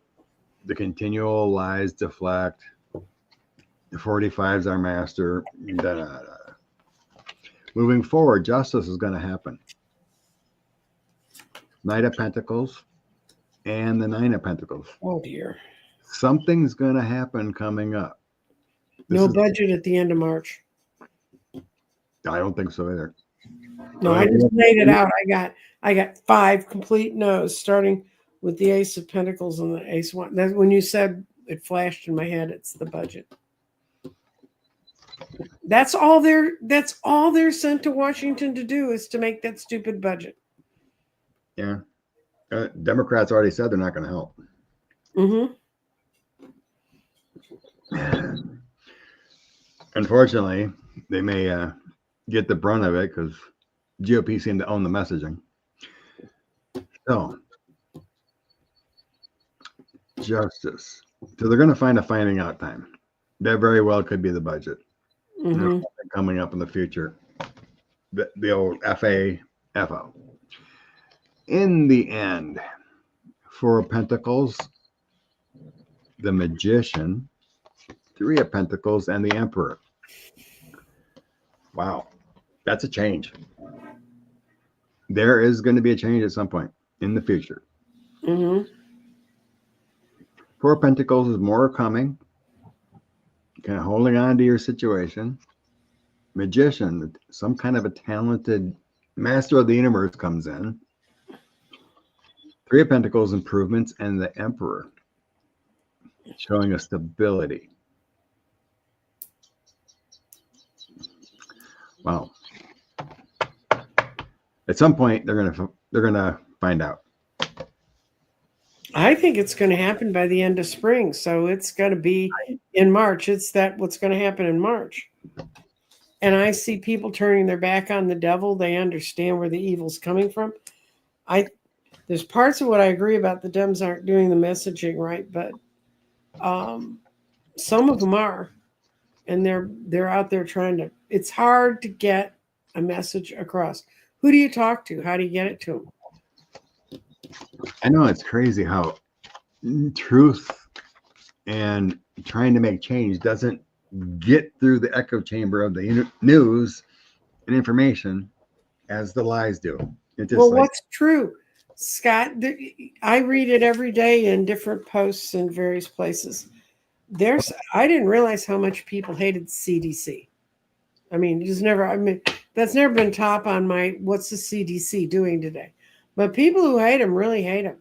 The continual lies deflect. The 45's our master. Da, da, da. Moving forward, justice is going to happen. Knight of Pentacles and the 9 of Pentacles. Oh dear. Something's going to happen coming up. No budget at the end of March. I don't think so either. No, I just laid it out. I got 5 complete no's, starting with the Ace of Pentacles and the Ace of Wands. That's when you said it flashed in my head. It's the budget. That's all they're sent to Washington to do, is to make that stupid budget. Yeah. Democrats already said they're not going to help. Mm-hmm. Unfortunately, they may get the brunt of it because GOP seem to own the messaging. So, justice. So they're going to find a finding out time. That very well could be the budget. Mm-hmm. Coming up in the future. The old FAFO. In the end, 4 of Pentacles, the Magician, 3 of Pentacles, and the Emperor. Wow, that's a change. There is going to be a change at some point in the future. Mm-hmm. 4 of Pentacles is more coming, kind of holding on to your situation. Magician, some kind of a talented master of the universe comes in. 3 of Pentacles, improvements, and the Emperor, showing a stability. Wow. At some point, they're gonna find out. I think it's going to happen by the end of spring, so it's going to be in March. It's what's going to happen in March. And I see people turning their back on the devil. They understand where the evil's coming from. There's parts of what I agree about. The Dems aren't doing the messaging right, but some of them are, and they're out there trying to. It's hard to get a message across. Who do you talk to? How do you get it to them? I know it's crazy how truth and trying to make change doesn't get through the echo chamber of the news and information as the lies do. It's just What's true, Scott? I read it every day in different posts in various places. I didn't realize how much people hated CDC. I mean, that's never been top on my what's the CDC doing today. But people who hate them really hate them.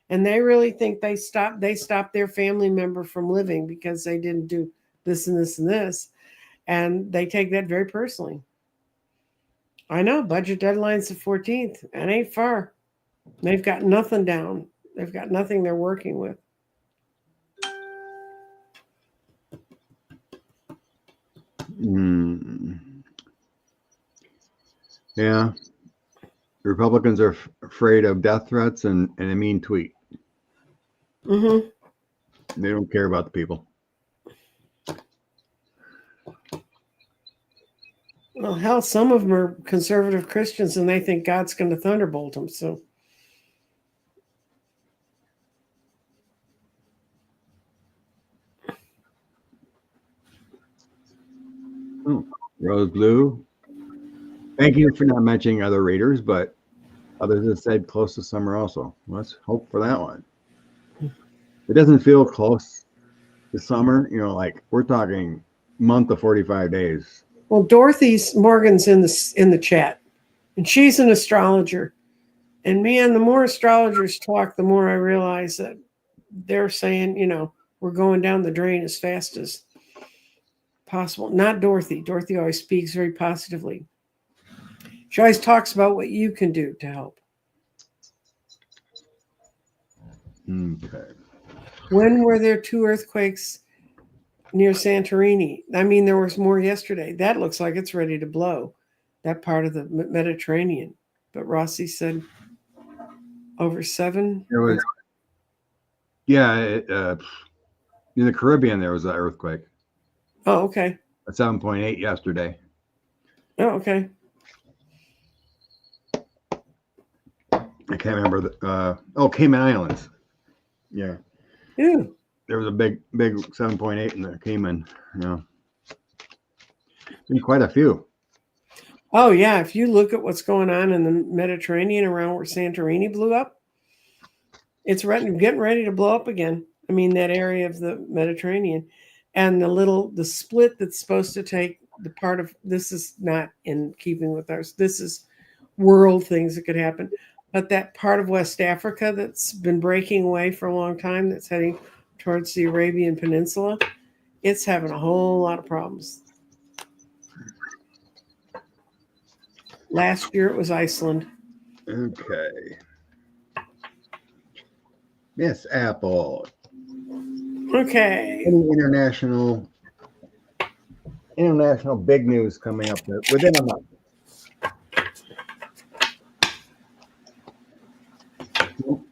And they really think they stopped their family member from living because they didn't do this and this and this. And they take that very personally. I know, budget deadline's the 14th. That ain't far. They've got nothing down. They've got nothing they're working with. Yeah. Republicans are afraid of death threats and a mean tweet. Mm-hmm. They don't care about the people. Well, hell, some of them are conservative Christians and they think God's going to thunderbolt them. So. Oh, Rose Blue. Thank you for not mentioning other readers, but others have said close to summer also. Let's hope for that one. It doesn't feel close to summer, like we're talking month of 45 days. Well, Dorothy Morgan's in the chat, and she's an astrologer. And man, the more astrologers talk, the more I realize that they're saying, we're going down the drain as fast as possible. Not Dorothy. Dorothy always speaks very positively. She always talks about what you can do to help. Okay. When were there 2 earthquakes near Santorini. I mean, there was more yesterday. That looks like it's ready to blow, that part of the Mediterranean. But Rossi said over 7. There was, yeah, in the Caribbean there was an earthquake. Oh, okay. A 7.8 yesterday. Oh, okay. I can't remember the Cayman Islands. Yeah. Yeah. There was a big 7.8 in the Cayman. Yeah. Been quite a few. Oh, yeah. If you look at what's going on in the Mediterranean around where Santorini blew up, it's getting ready to blow up again. I mean, that area of the Mediterranean, and the split that's supposed to take the part of this is not in keeping with ours. This is world things that could happen. But that part of West Africa that's been breaking away for a long time, that's heading towards the Arabian Peninsula, it's having a whole lot of problems. Last year it was Iceland. Okay. Miss Apple. Okay. Any international big news coming up within a month?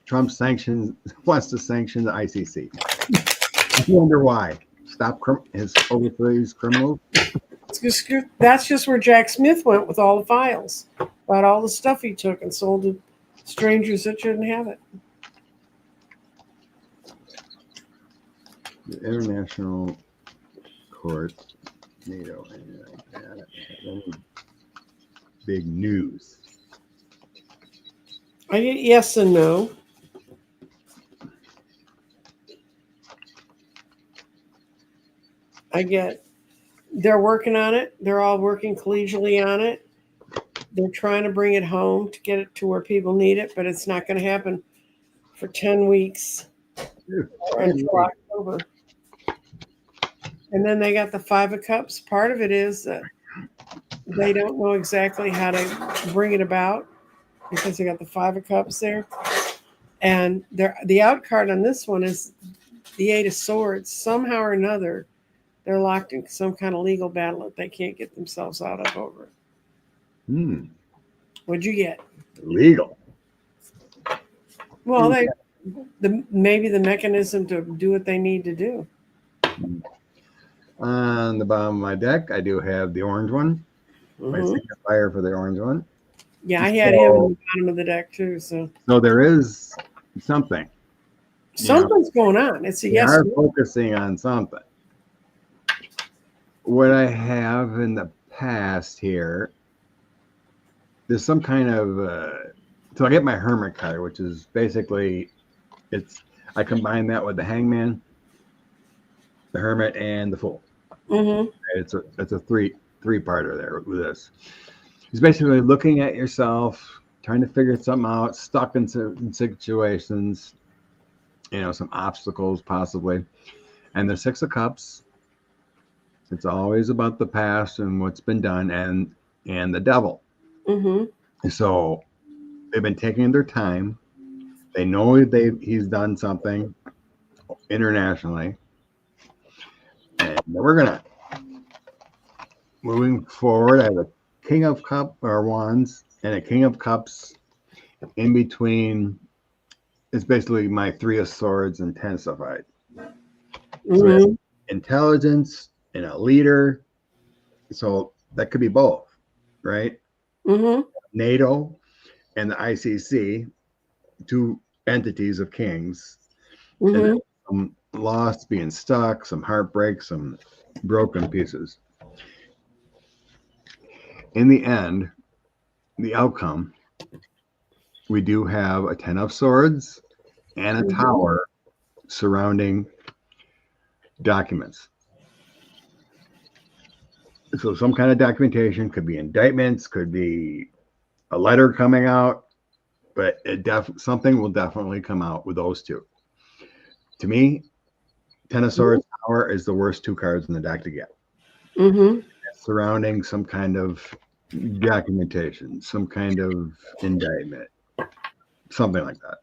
Trump wants to sanction the ICC. I wonder why. Stop his overthrows criminals. That's just where Jack Smith went with all the files about all the stuff he took and sold to strangers that shouldn't have it. The International Court, NATO, big news. I get yes and no. They're working on it. They're all working collegially on it. They're trying to bring it home to get it to where people need it, but it's not going to happen for 10 weeks or until October. And then they got the 5 of Cups. Part of it is that they don't know exactly how to bring it about because they got the 5 of Cups there. And the out card on this one is the 8 of Swords. Somehow or another, they're locked in some kind of legal battle that they can't get themselves out of over it. What'd you get? Legal. Well, maybe the mechanism to do what they need to do. On the bottom of my deck, I do have the orange one. My signifier for the orange one. Yeah, I had him on the bottom of the deck too. So there is something. Something's going on. It's a yes. We are focusing on something. What I have in the past here, there's some kind of so I get my Hermit card, which is basically I combine that with the Hangman, the Hermit, and the Fool. It's a three-parter there with this. It's basically looking at yourself, trying to figure something out, stuck in certain situations, some obstacles possibly. And the 6 of Cups, it's always about the past and what's been done, and the Devil. So they've been taking their time. They know he's done something internationally, and moving forward. I have a King of Wands and a King of Cups in between. It's basically my 3 of Swords intensified. So intelligence and a leader. So that could be both, right? NATO and the ICC, 2 entities of kings. And some loss, being stuck, some heartbreak, some broken pieces. In the end, the outcome, we do have a 10 of Swords and a Tower surrounding documents. So some kind of documentation, could be indictments, could be a letter coming out, but something will definitely come out with those 2. To me, 10 of Swords Tower is the worst 2 cards in the deck to get. Surrounding some kind of documentation, some kind of indictment, something like that.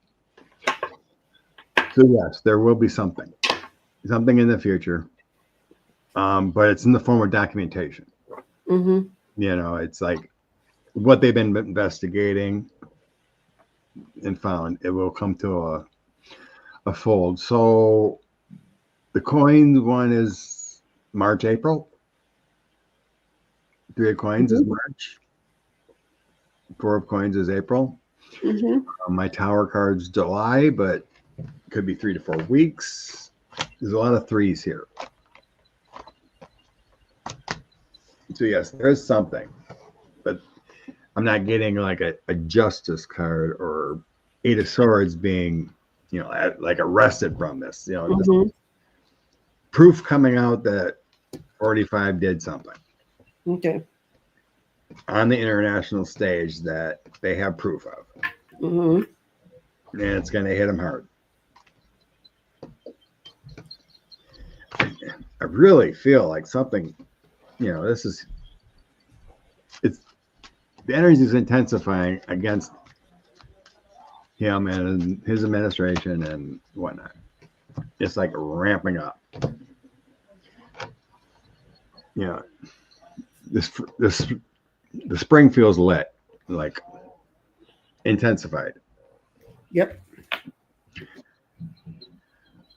So yes, there will be something in the future. but it's in the form of documentation. Mm-hmm. You know, it's like what they've been investigating and found. It will come to a fold. So the coins one is March, April. 3 of coins is March. 4 of coins is April. Mm-hmm. My tower card's July, but could be 3 to 4 weeks. There's a lot of threes here. So yes, there's something, but I'm not getting like a justice card or 8 of swords being, you know, like arrested from this. You know, Mm-hmm. proof coming out that 45 did something Okay. on the international stage that they have proof of, Mm-hmm. and it's going to hit them hard. I really feel like something, you know, it's the energy is intensifying against him and his administration and whatnot. It's like ramping up. You know, the spring feels lit, like intensified. Yep.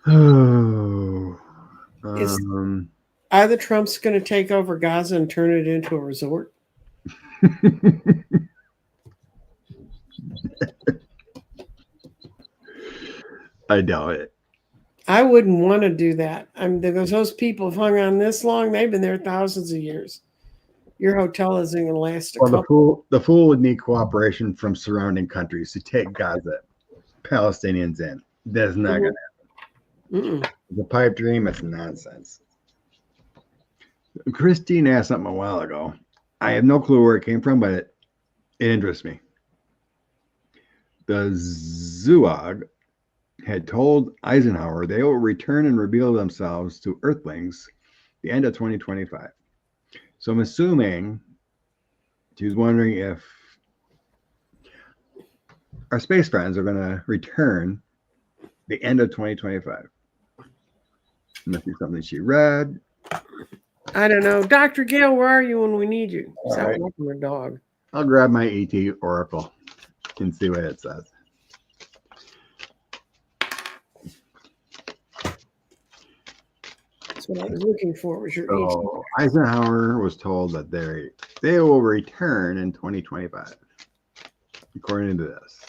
Oh, Are the Trumps going to take over Gaza and turn it into a resort? I doubt it. I wouldn't want to do that. I mean, because those people have hung on this long. They've been there thousands of years. Your hotel isn't going to last a Well, couple. the fool would need cooperation from surrounding countries to take Gaza Palestinians in. That's not going to happen. The pipe dream is nonsense. Christine asked something a while ago. I have no clue where it came from, but it interests me. The Zeuag had told Eisenhower they will return and reveal themselves to Earthlings the end of 2025. So I'm assuming she was wondering if our space friends are going to return the end of 2025. Must be something she read. I don't know. Dr. Gail, where are you when we need you? All right. Walking a dog. I'll grab my ET Oracle and see what it says. That's what I was looking for. Was your So Eisenhower was told that they will return in 2025, according to this.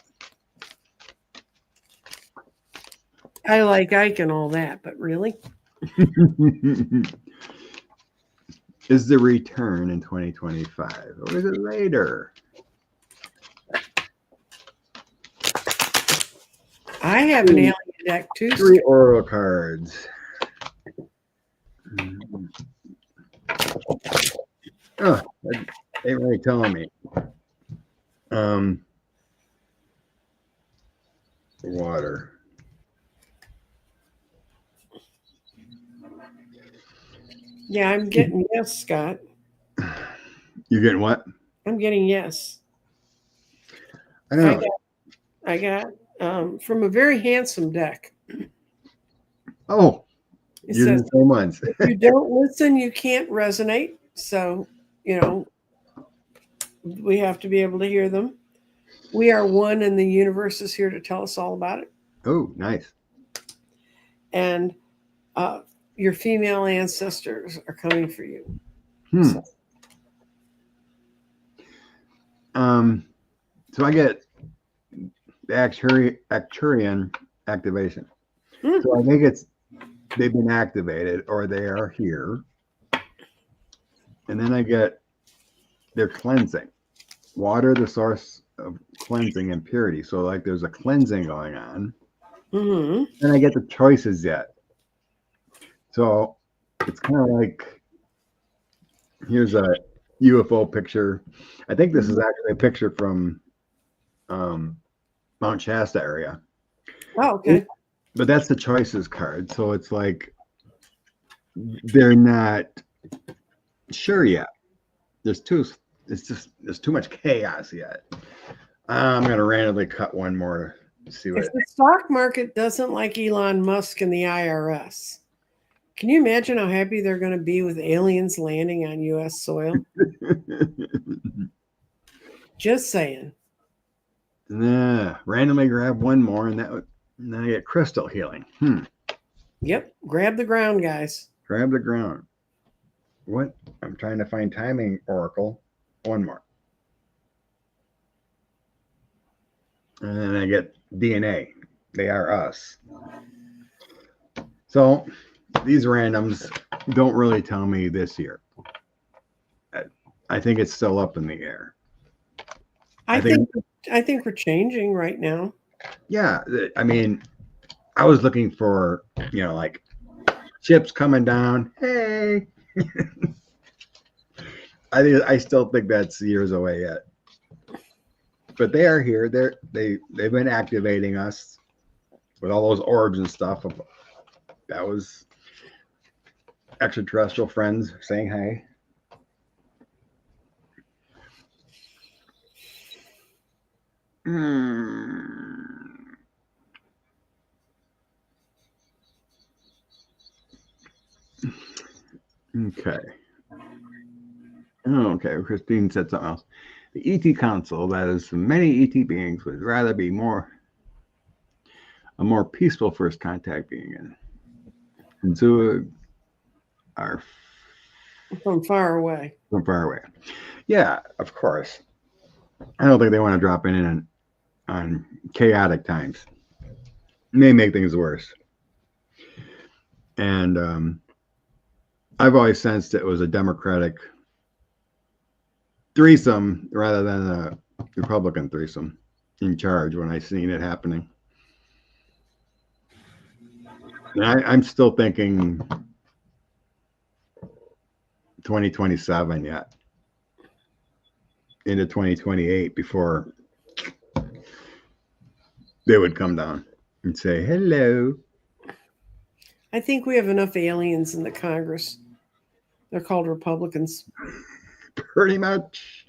I like Ike and all that, but really? Is the return in 2025 or is it later? I have an alien deck too. 3 Oracle cards. Oh, that ain't really telling me. Water. Yeah, I'm getting yes, Scott. You getting what? I'm getting yes. I know. I got from a very handsome deck. Oh, It you're says, the same ones. if you don't listen, you can't resonate. So, you know, we have to be able to hear them. We are one, and the universe is here to tell us all about it. Oh, nice. And your female ancestors are coming for you. So I get the Acturian activation. So I think they've been activated or they are here. And then I get their cleansing. Water, the source of cleansing and purity. So like there's a cleansing going on. Then I get the choices yet. So it's kind of like, here's a UFO picture. I think this is actually a picture from Mount Shasta area. Oh, okay. But that's the choices card. So it's like they're not sure yet. There's too much chaos yet. I'm gonna randomly cut one more to see what if the stock market doesn't like Elon Musk and the IRS, Can you imagine how happy they're going to be with aliens landing on U.S. soil? Just saying. Nah, randomly grab one more, and then I get crystal healing. Yep. Grab the ground, guys. Grab the ground. What? I'm trying to find timing oracle. One more. And then I get DNA. They are us. So these randoms don't really tell me this year. I think it's still up in the air. I think we're changing right now. Yeah, I mean, I was looking for, like ships coming down. Hey, I still think that's years away yet. But they are here. They've been activating us with all those orbs and stuff. That was extraterrestrial friends saying hi. Okay. Okay, Christine said something else. The ET Council, that is, many ET beings would rather be a more peaceful first contact being in. And so are From far away. from far away. Yeah, of course. I don't think they want to drop in on chaotic times. It may make things worse. And I've always sensed it was a Democratic threesome rather than a Republican threesome in charge when I seen it happening. And I'm still thinking 2027 yet, into 2028 before they would come down and say hello. I think we have enough aliens in the Congress. They're called Republicans. Pretty much.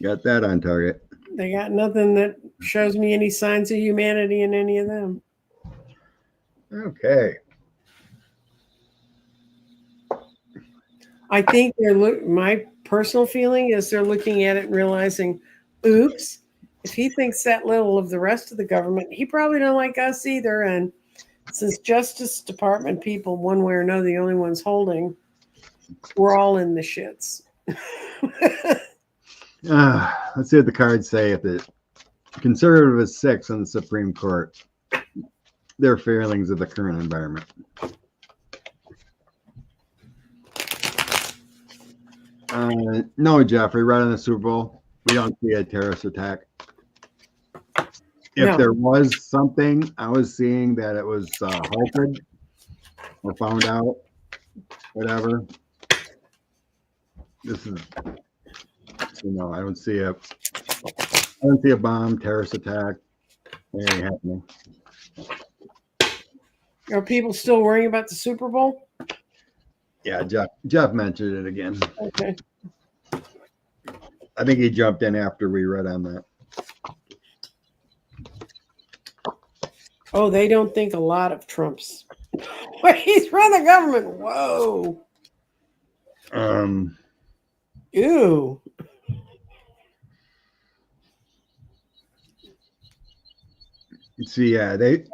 Got that on target. They got nothing that shows me any signs of humanity in any of them. Okay. I think my personal feeling is they're looking at it and realizing, oops, if he thinks that little of the rest of the government, he probably don't like us either. And since Justice Department people, one way or another, the only ones holding, we're all in the shits. Let's see what the cards say. If the conservative is 6 on the Supreme Court, their failings of the current environment. No, Jeffrey, right on the Super Bowl, we don't see a terrorist attack. If there was something, I was seeing that it was halted or found out, whatever. This is, no, I don't see a bomb, terrorist attack, anything happening. Are people still worrying about the Super Bowl? Yeah, Jeff mentioned it again. Okay. I think he jumped in after we read on that. Oh, they don't think a lot of Trump's. He's run the government. Whoa. Ew. See, yeah, they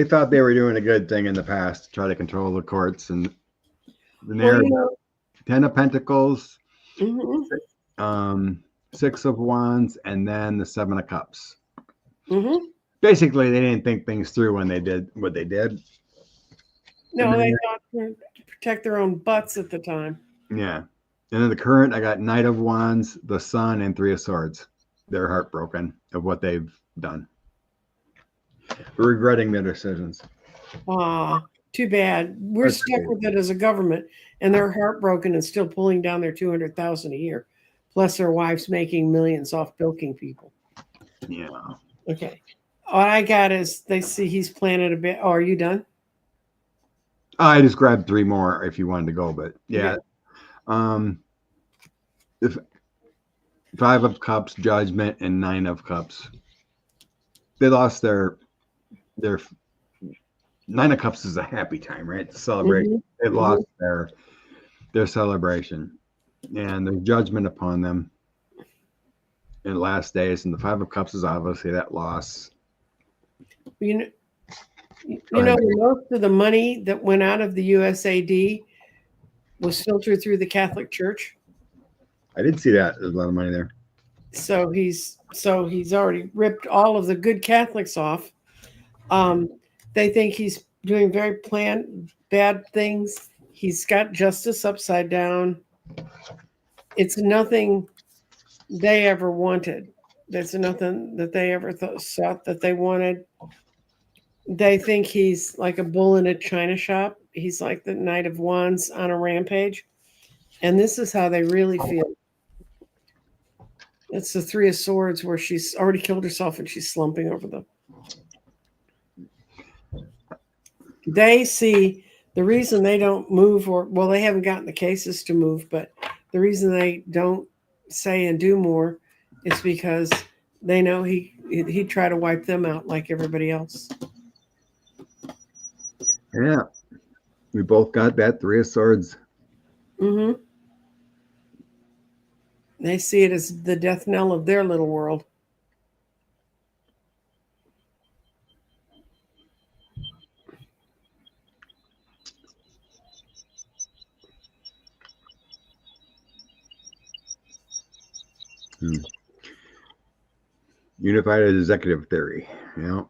thought they were doing a good thing in the past to try to control the courts and the narrative. 10 of Pentacles, 6 of Wands, and then the 7 of Cups. Basically, they didn't think things through when they did what they did. No, they thought to protect their own butts at the time. Yeah. And then the current, I got Knight of Wands, the Sun, and 3 of Swords. They're heartbroken of what they've done. We're regretting their decisions. Too bad. We're stuck with it as a government, and they're heartbroken and still pulling down their $200,000 a year, plus their wives making millions off bilking people. Yeah. Okay. What I got is they see he's planted a bit. Oh, are you done? I just grabbed 3 more if you wanted to go, but yeah. If 5 of Cups, Judgment, and 9 of Cups. They lost their Nine of Cups is a happy time, right? To celebrate. Mhm. They lost their celebration, and there's judgment upon them in the last days. And the Five of Cups is obviously that loss. You know, Go ahead. most of the money that went out of the USAD was filtered through the Catholic Church. I did see that. There's a lot of money there. So he's already ripped all of the good Catholics off. They think he's doing very bad things. He's got justice upside down. It's nothing they ever wanted. There's nothing that they ever thought that they wanted. They think he's like a bull in a china shop. He's like the Knight of Wands on a rampage. And this is how they really feel. It's the Three of Swords where she's already killed herself and she's slumping over them. They see the reason they don't move, they haven't gotten the cases to move, but the reason they don't say and do more is because they know he'd try to wipe them out like everybody else. Yeah. We both got that Three of Swords. Mm-hmm. They see it as the death knell of their little world. Unified executive theory. Yeah.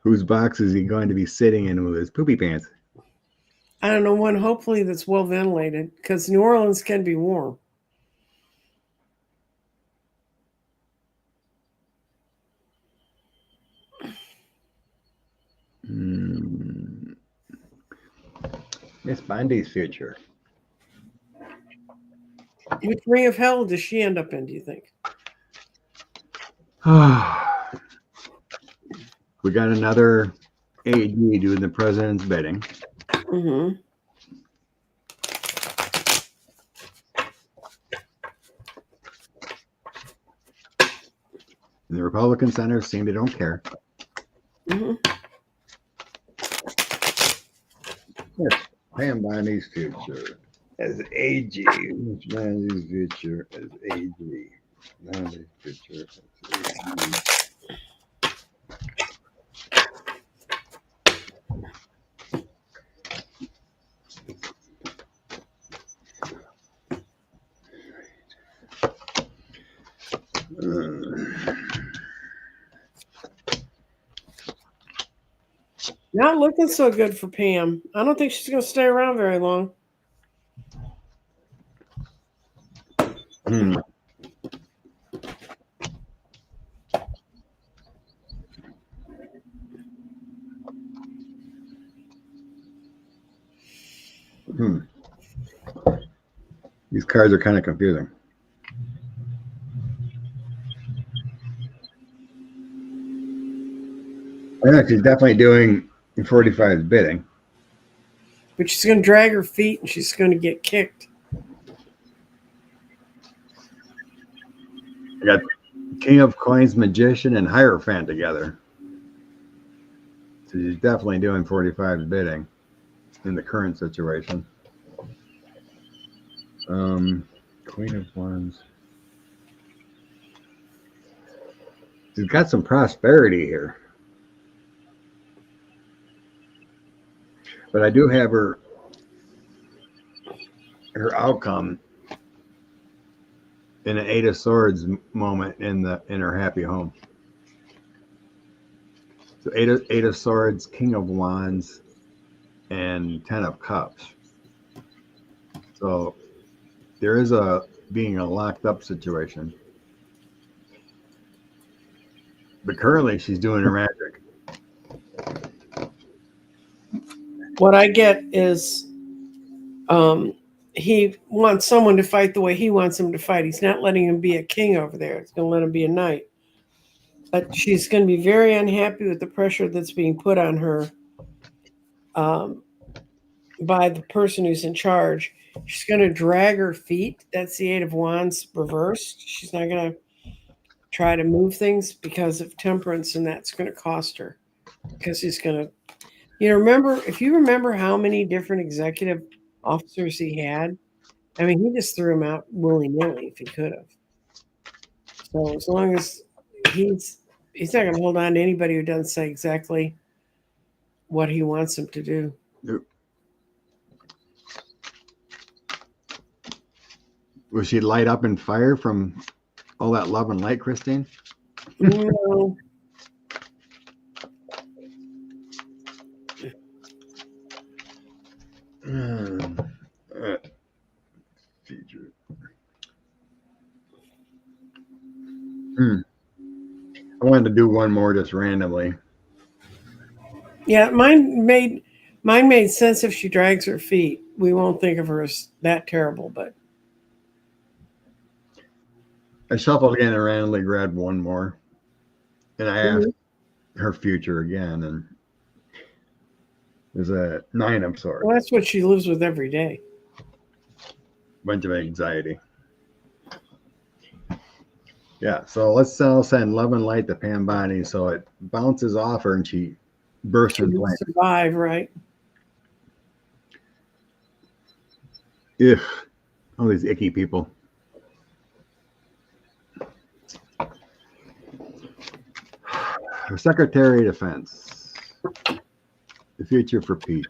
Whose box is he going to be sitting in with his poopy pants? I don't know, one hopefully that's well ventilated because New Orleans can be warm. Miss Bondi's future. Which ring of hell does she end up in, do you think? We got another AG doing the president's bidding. Mm-hmm. And the Republican senators seem they don't care. Mm-hmm. Yes, Pam Bondi's future as AG. Miss Bondi's future as AG. Bondi's future as AG. Not looking so good for Pam. I don't think she's going to stay around very long. These cards are kind of confusing. Yeah, she's definitely doing 45's bidding. But she's going to drag her feet and she's going to get kicked. I got King of Coins, Magician, and Hierophant together. So she's definitely doing 45's bidding in the current situation. Queen of Wands. She's got some prosperity here. But I do have her outcome in an Eight of Swords moment in her happy home. So eight of Swords, King of Wands, and 10 of Cups. So there is being a locked up situation. But currently she's doing her magic. What I get is he wants someone to fight the way he wants him to fight. He's not letting him be a king over there. He's going to let him be a knight. But she's going to be very unhappy with the pressure that's being put on her by the person who's in charge. She's going to drag her feet. That's the Eight of Wands reversed. She's not going to try to move things because of temperance, and that's going to cost her because he's going to, remember, if you remember how many different executive officers he had, I mean, he just threw them out willy nilly if he could have. So as long as he's he's not going to hold on to anybody who doesn't say exactly what he wants him to do. Nope. Will she light up in fire from all that love and light, Christine? No. Feature. I wanted to do one more just randomly. Yeah, mine made sense if she drags her feet. We won't think of her as that terrible, but I shuffled again and randomly grabbed one more. And I asked her future again, and there's a 9 of swords. well, that's what she lives with every day. Bunch of anxiety. Yeah, so let's send love and light to Pam Bonnie so it bounces off her and she bursts She in will flames. survive, right? Ugh, all these icky people. Her Secretary of Defense. The future for Pete.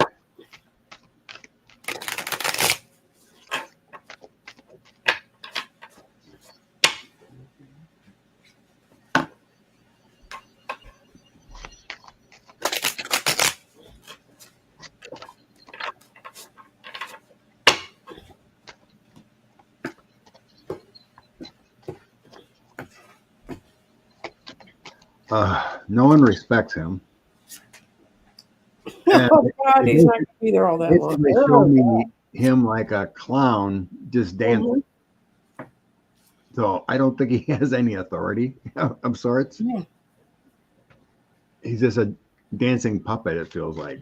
No one respects him. And Oh God, he's not going to be there all that long. They show me him like a clown just dancing. So I don't think he has any authority of sorts. Yeah. He's just a dancing puppet, it feels like.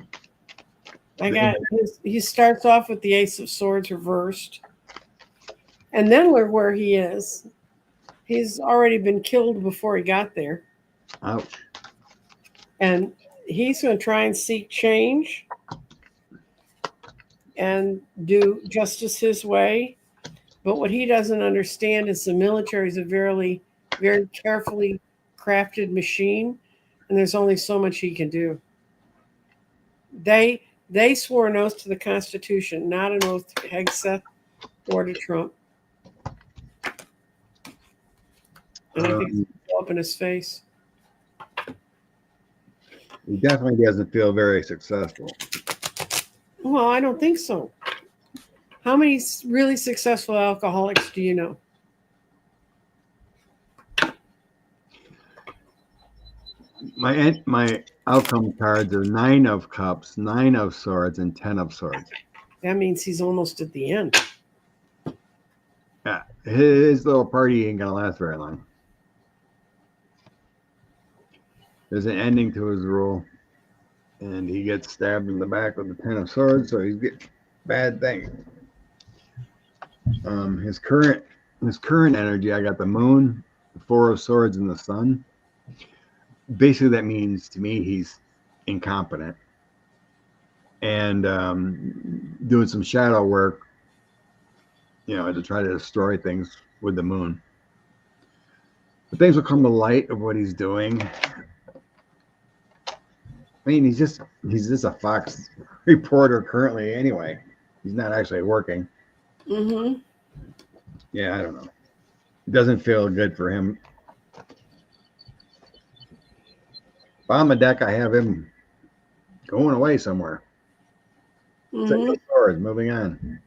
He starts off with the Ace of Swords reversed. And then look where he is. He's already been killed before he got there. Ouch. And he's going to try and seek change and do justice his way. But what he doesn't understand is the military is a very, very carefully crafted machine, and there's only so much he can do. They swore an oath to the Constitution, not an oath to Hegseth or to Trump. And I think it's all up in his face. He definitely doesn't feel very successful. Well, I don't think so. How many really successful alcoholics do you know? My outcome cards are 9 of Cups, 9 of Swords, and 10 of Swords. That means he's almost at the end. Yeah, his little party ain't gonna last very long. There's an ending to his rule, and he gets stabbed in the back with the 10 of Swords, so he's getting bad thing. His current energy, I got the Moon, the 4 of Swords, and the Sun. Basically, that means to me he's incompetent and doing some shadow work, to try to destroy things with the Moon. But things will come to light of what he's doing. I mean, he's just a Fox reporter currently anyway. He's not actually working. Mm-hmm. Yeah, I don't know. It doesn't feel good for him. On the deck, I have him going away somewhere. Mm-hmm. Swords, moving on.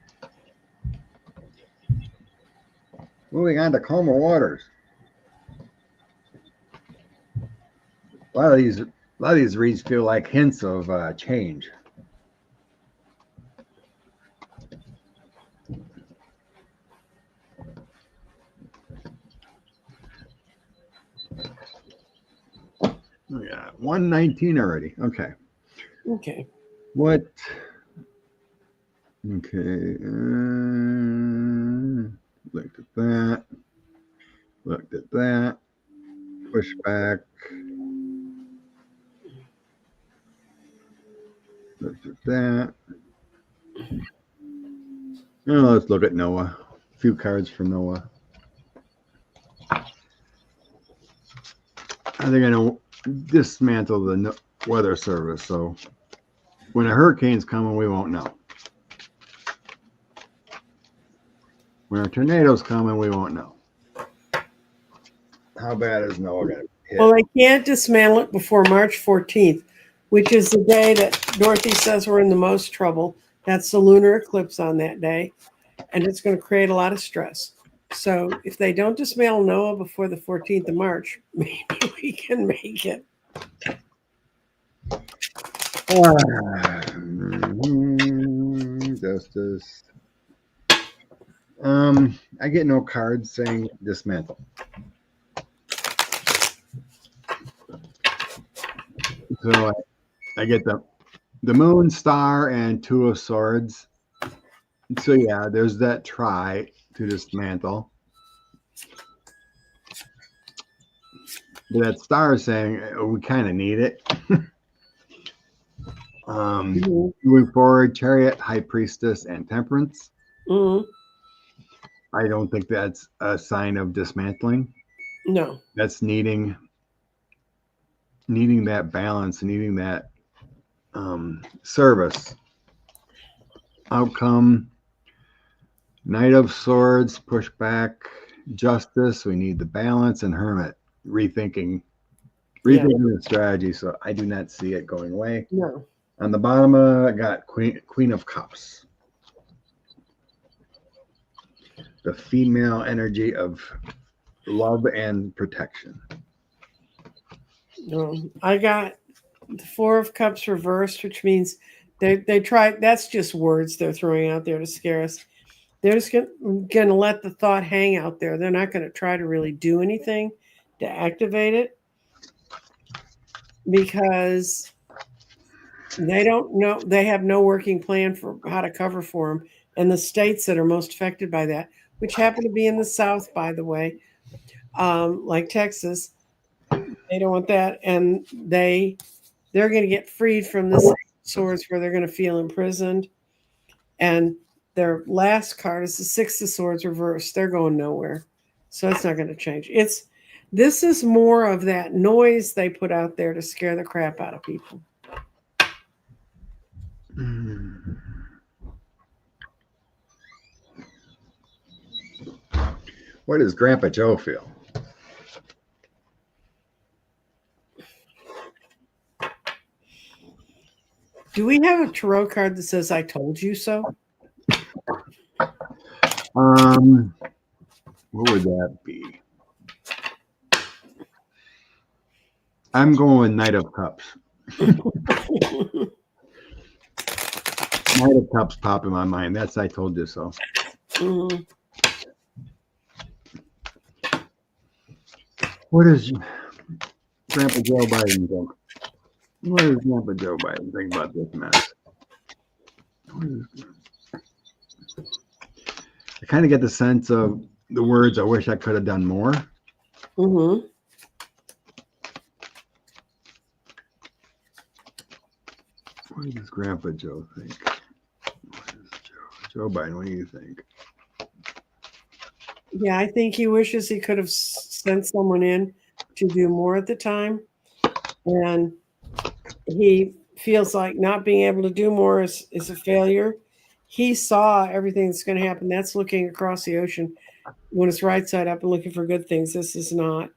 Moving on to calmer waters. A lot of these reads feel like hints of change. Yeah, 119 already. Okay. Okay. What? Okay. Looked at that. Looked at that. push back. Let's do that. Now let's look at NOAA. A few cards from NOAA. I think I know dismantle the weather service. So when a hurricane's coming, we won't know. When a tornado's coming, we won't know. How bad is NOAA going to hit? Well, they can't dismantle it before March 14th, which is the day that Dorothy says we're in the most trouble. That's the lunar eclipse on that day, and it's going to create a lot of stress. So if they don't dismantle NOAA before the 14th of March, maybe we can make it. Justice. I get no cards saying dismantle. So I get the moon, star, and two of swords. So yeah, there's that try to dismantle. But that star is saying we kind of need it. Moving forward, chariot, high priestess, and temperance. I don't think that's a sign of dismantling. No. That's needing that balance, needing that service. Outcome, Knight of Swords, pushback, justice. We need the balance, and Hermit, rethinking the strategy. So I do not see it going away. No. On the bottom, I got Queen of Cups. The female energy of love and protection. No, I got the Four of Cups reversed, which means they try. That's just words they're throwing out there to scare us. They're just going to let the thought hang out there. They're not going to try to really do anything to activate it because they don't know. They have no working plan for how to cover for them. And the states that are most affected by that, which happen to be in the South, by the way, like Texas, they don't want that. And they're going to get freed from this swords where they're going to feel imprisoned. And their last card is the Six of Swords reversed. They're going nowhere. So it's not going to change. This is more of that noise they put out there to scare the crap out of people. What does Grandpa Joe feel? Do we have a tarot card that says "I told you so"? What would that be? I'm going with Knight of Cups. Knight of Cups pop in my mind. That's I told you so. What does Grandpa Joe Biden think? What does Grandpa Joe Biden think about this mess? I kind of get the sense of the words, I wish I could have done more. What does Grandpa Joe think? What does Joe Biden, what do you think? Yeah, I think he wishes he could have sent someone in to do more at the time. And he feels like not being able to do more is a failure. He saw everything that's going to happen. That's looking across the ocean when it's right side up and looking for good things. This is not.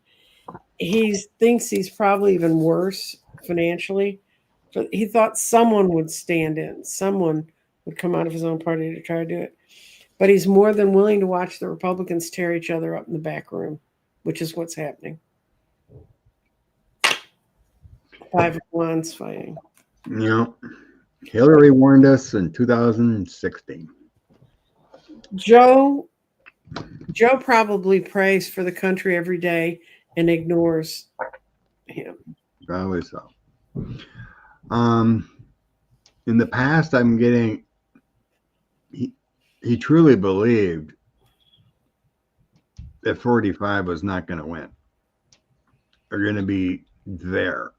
He thinks he's probably even worse financially. But he thought someone would stand in. Someone would come out of his own party to try to do it. But he's more than willing to watch the Republicans tear each other up in the back room, which is what's happening. Five of Wands fighting. Yeah. Hillary warned us in 2016. Joe probably prays for the country every day and ignores him. Probably so. In the past, I'm getting he truly believed that 45 was not going to win. are going to be there.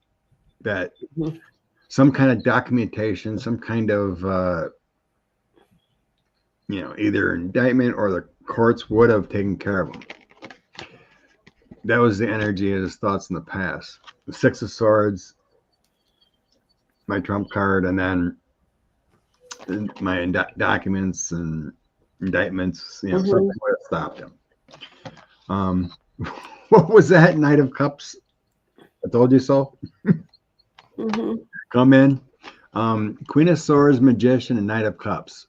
That Mhm. some kind of documentation, some kind of either indictment or the courts would have taken care of him. That was the energy of his thoughts in the past. The Six of Swords, my trump card, and then my documents and indictments. Something would have stopped him. What was that? Knight of Cups. I told you so. Come in. Queen of Swords, Magician, and Knight of Cups.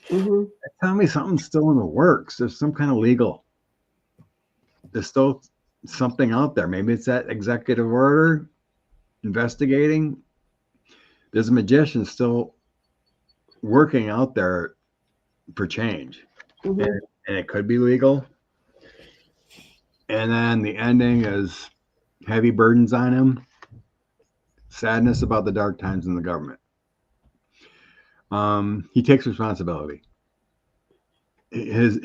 Tell me something's still in the works. There's some kind of legal. There's still something out there. Maybe it's that executive order investigating. There's a magician still working out there for change. And it could be legal. And then the ending is heavy burdens on him. Sadness about the dark times in the government. He takes responsibility. He's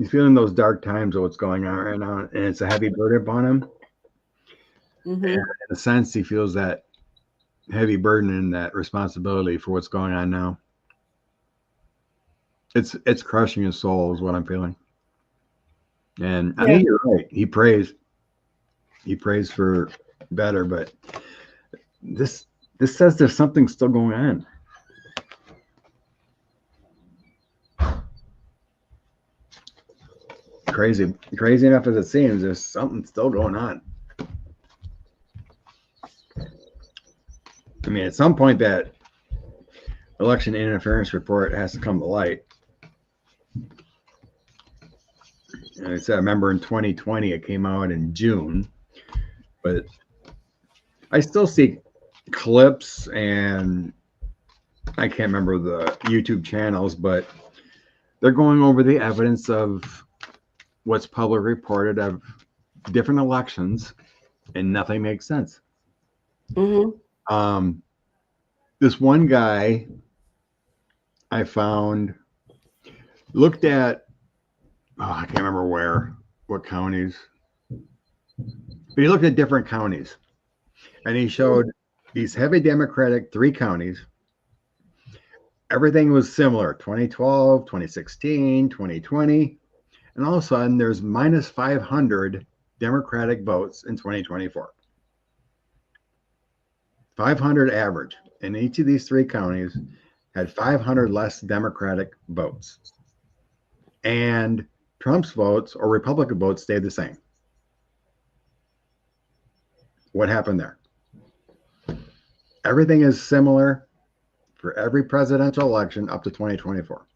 feeling those dark times of what's going on right now, and it's a heavy burden upon him. And in a sense, he feels that heavy burden and that responsibility for what's going on now. It's crushing his soul, is what I'm feeling. And I think you're right. He prays for better, but this says there's something still going on. Crazy enough as it seems, there's something still going on. I mean, at some point that election interference report has to come to light. And I said, I remember in 2020, it came out in June, but I still see clips, and I can't remember the YouTube channels, but they're going over the evidence of what's public reported of different elections, and nothing makes sense. This one guy I found looked at, I can't remember what counties, but he looked at different counties, and he showed these heavy Democratic 3 counties. Everything was similar: 2012, 2016, 2020. And all of a sudden, there's minus 500 Democratic votes in 2024. 500 average. And each of these 3 counties had 500 less Democratic votes. And Trump's votes or Republican votes stayed the same. What happened there? Everything is similar for every presidential election up to 2024.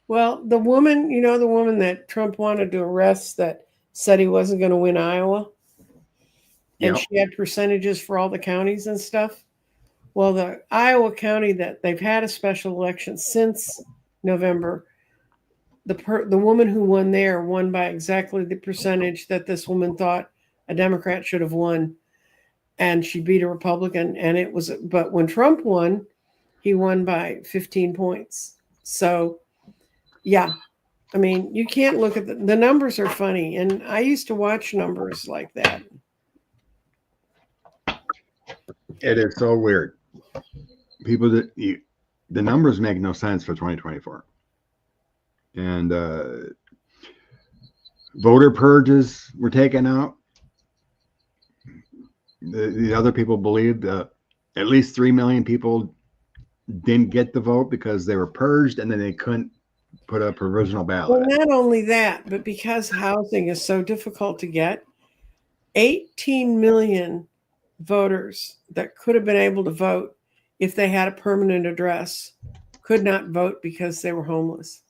Well, the woman that Trump wanted to arrest that said he wasn't going to win Iowa, and she had percentages for all the counties and stuff. Well, the Iowa county that they've had a special election since November, the woman who won there won by exactly the percentage that this woman thought a Democrat should have won, and she beat a Republican. And but when Trump won, he won by 15 points. So, yeah, I mean, you can't look at the numbers are funny, and I used to watch numbers like that. It is so weird. People the numbers make no sense for 2024. And voter purges were taken out. The other people believed at least 3 million people didn't get the vote because they were purged, and then they couldn't put a provisional ballot. Well, not only that, but because housing is so difficult to get, 18 million voters that could have been able to vote if they had a permanent address could not vote because they were homeless.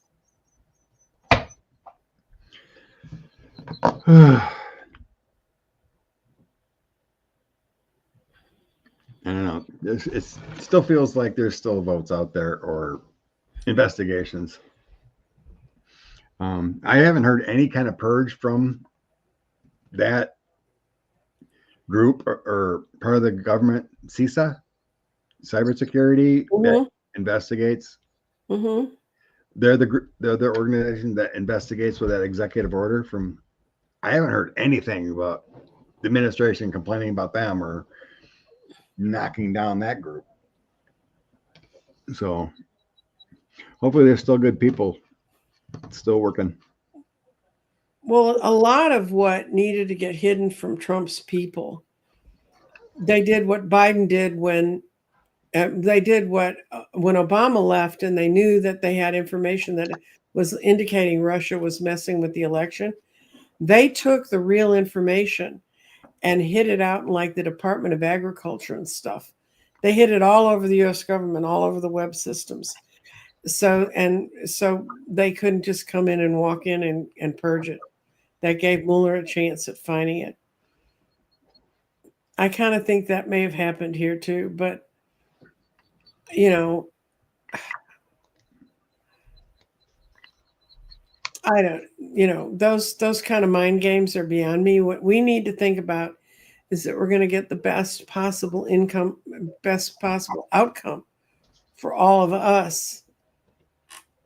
I don't know. It still feels like there's still votes out there or investigations. I haven't heard any kind of purge from that group or part of the government, CISA, cybersecurity, that investigates. They're the organization that investigates with that executive order from. I haven't heard anything about the administration complaining about them or knocking down that group. So hopefully there's still good people still working. Well, a lot of what needed to get hidden from Trump's people, they did what Biden did when when Obama left, and they knew that they had information that was indicating Russia was messing with the election. They took the real information and hid it out in like the Department of Agriculture and stuff. They hid it all over the U.S. government, all over the web systems. So they couldn't just come in and walk in and purge it. That gave Mueller a chance at finding it. I kind of think that may have happened here too, but you know, I don't, those kind of mind games are beyond me. What we need to think about is that we're going to get the best possible outcome for all of us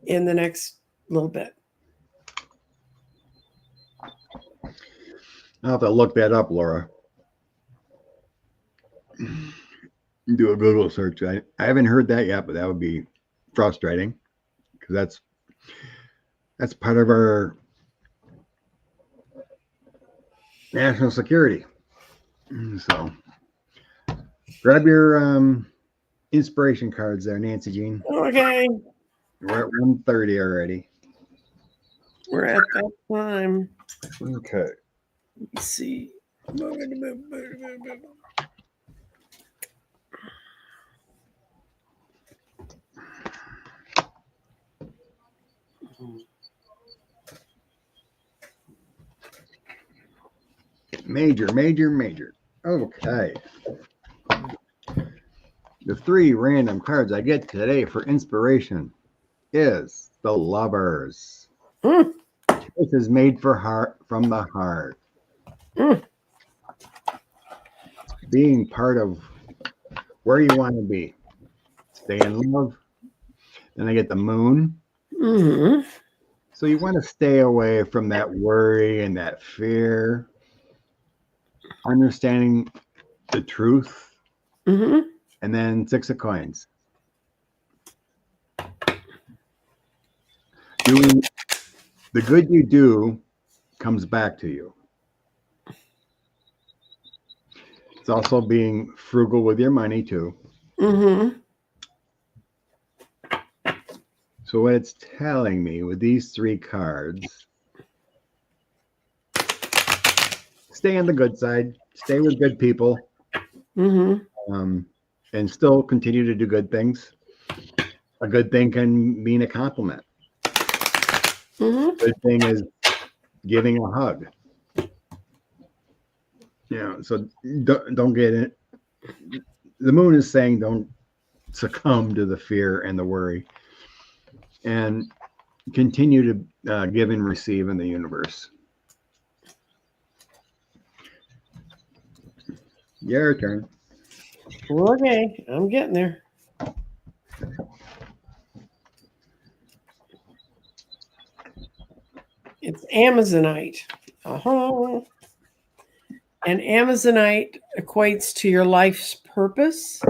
in the next little bit. I'll have to look that up, Laura. Do a Google search. I haven't heard that yet, but that would be frustrating because that's part of our national security. So grab your inspiration cards there, Nancy Jean. Okay. We're at 1:30 already. We're at that time. Okay. Let's see. Major. Okay. The 3 random cards I get today for inspiration is the Lovers. This is made from the heart. Being part of where you want to be. Stay in love. Then I get the Moon. Mm-hmm. So you want to stay away from that worry and that fear. Understanding the truth. Mm-hmm. And then 6 of coins. Doing the good you do comes back to you. It's also being frugal with your money too. Mm-hmm. So what it's telling me with these 3 cards, stay on the good side, stay with good people, and still continue to do good things. A good thing can mean a compliment. Mm-hmm. Good thing is giving a hug. So don't get it. The Moon is saying don't succumb to the fear and the worry, and continue to give and receive in the universe. Your turn. Okay, I'm getting there. It's Amazonite. And Amazonite equates to your life's purpose.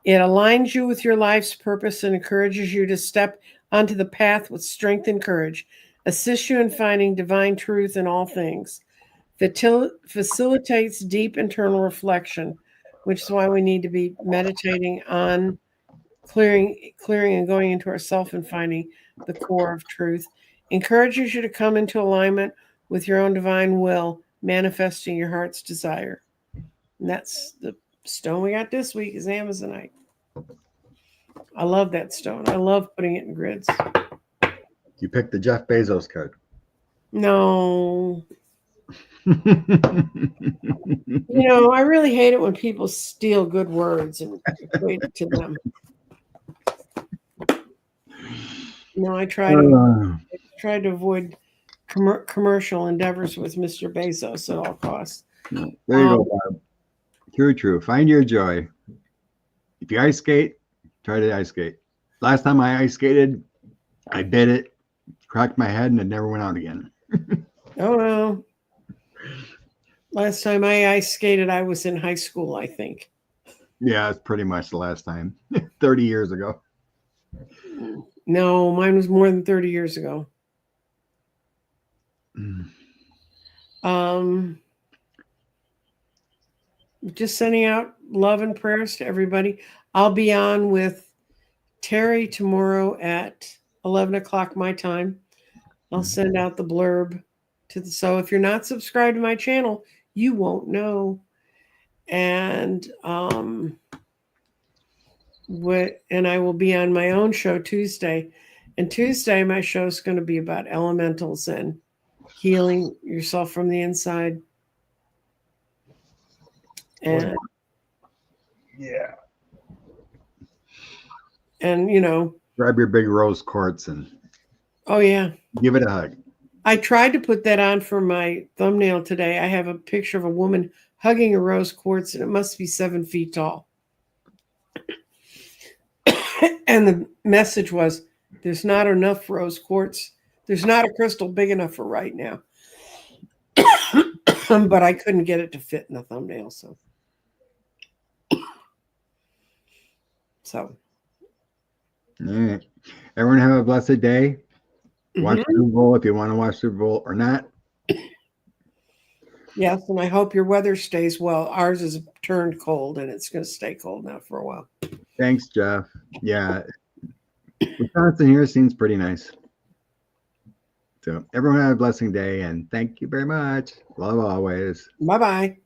It aligns you with your life's purpose and encourages you to step onto the path with strength and courage, assists you in finding divine truth in all things, facilitates deep internal reflection, which is why we need to be meditating on clearing and going into ourself and finding the core of truth, encourages you to come into alignment with your own divine will, manifesting your heart's desire. And that's the stone we got this week is Amazonite. I love that stone. I love putting it in grids. You picked the Jeff Bezos card. No. I really hate it when people steal good words and equate it to them. I try to avoid commercial endeavors with Mr. Bezos at all costs. There you go, Bob. True. Find your joy. If you ice skate, try to ice skate. Last time I ice skated, I bit it, cracked my head, and it never went out again. Oh, no. Last time I ice skated, I was in high school, I think. Yeah, it's pretty much the last time. 30 years ago. No, mine was more than 30 years ago. Um, just sending out love and prayers to everybody. I'll be on with Terry tomorrow at 11 o'clock my time. I'll send out the blurb so if you're not subscribed to my channel, you won't know. And and I will be on my own show Tuesday. And Tuesday my show is going to be about elementals and healing yourself from the inside. And yeah. And grab your big rose quartz and oh yeah, give it a hug. I tried to put that on for my thumbnail today. I have a picture of a woman hugging a rose quartz, and it must be 7 feet tall. And the message was, there's not enough rose quartz. There's not a crystal big enough for right now. But I couldn't get it to fit in the thumbnail. So. All right. Everyone have a blessed day. Watch Super Bowl if you want to watch Super Bowl or not. Yes, and I hope your weather stays well. Ours is turned cold, and it's going to stay cold now for a while. Thanks, Jeff. Yeah. Wisconsin here seems pretty nice. So everyone have a blessing day, and thank you very much. Love always. Bye-bye.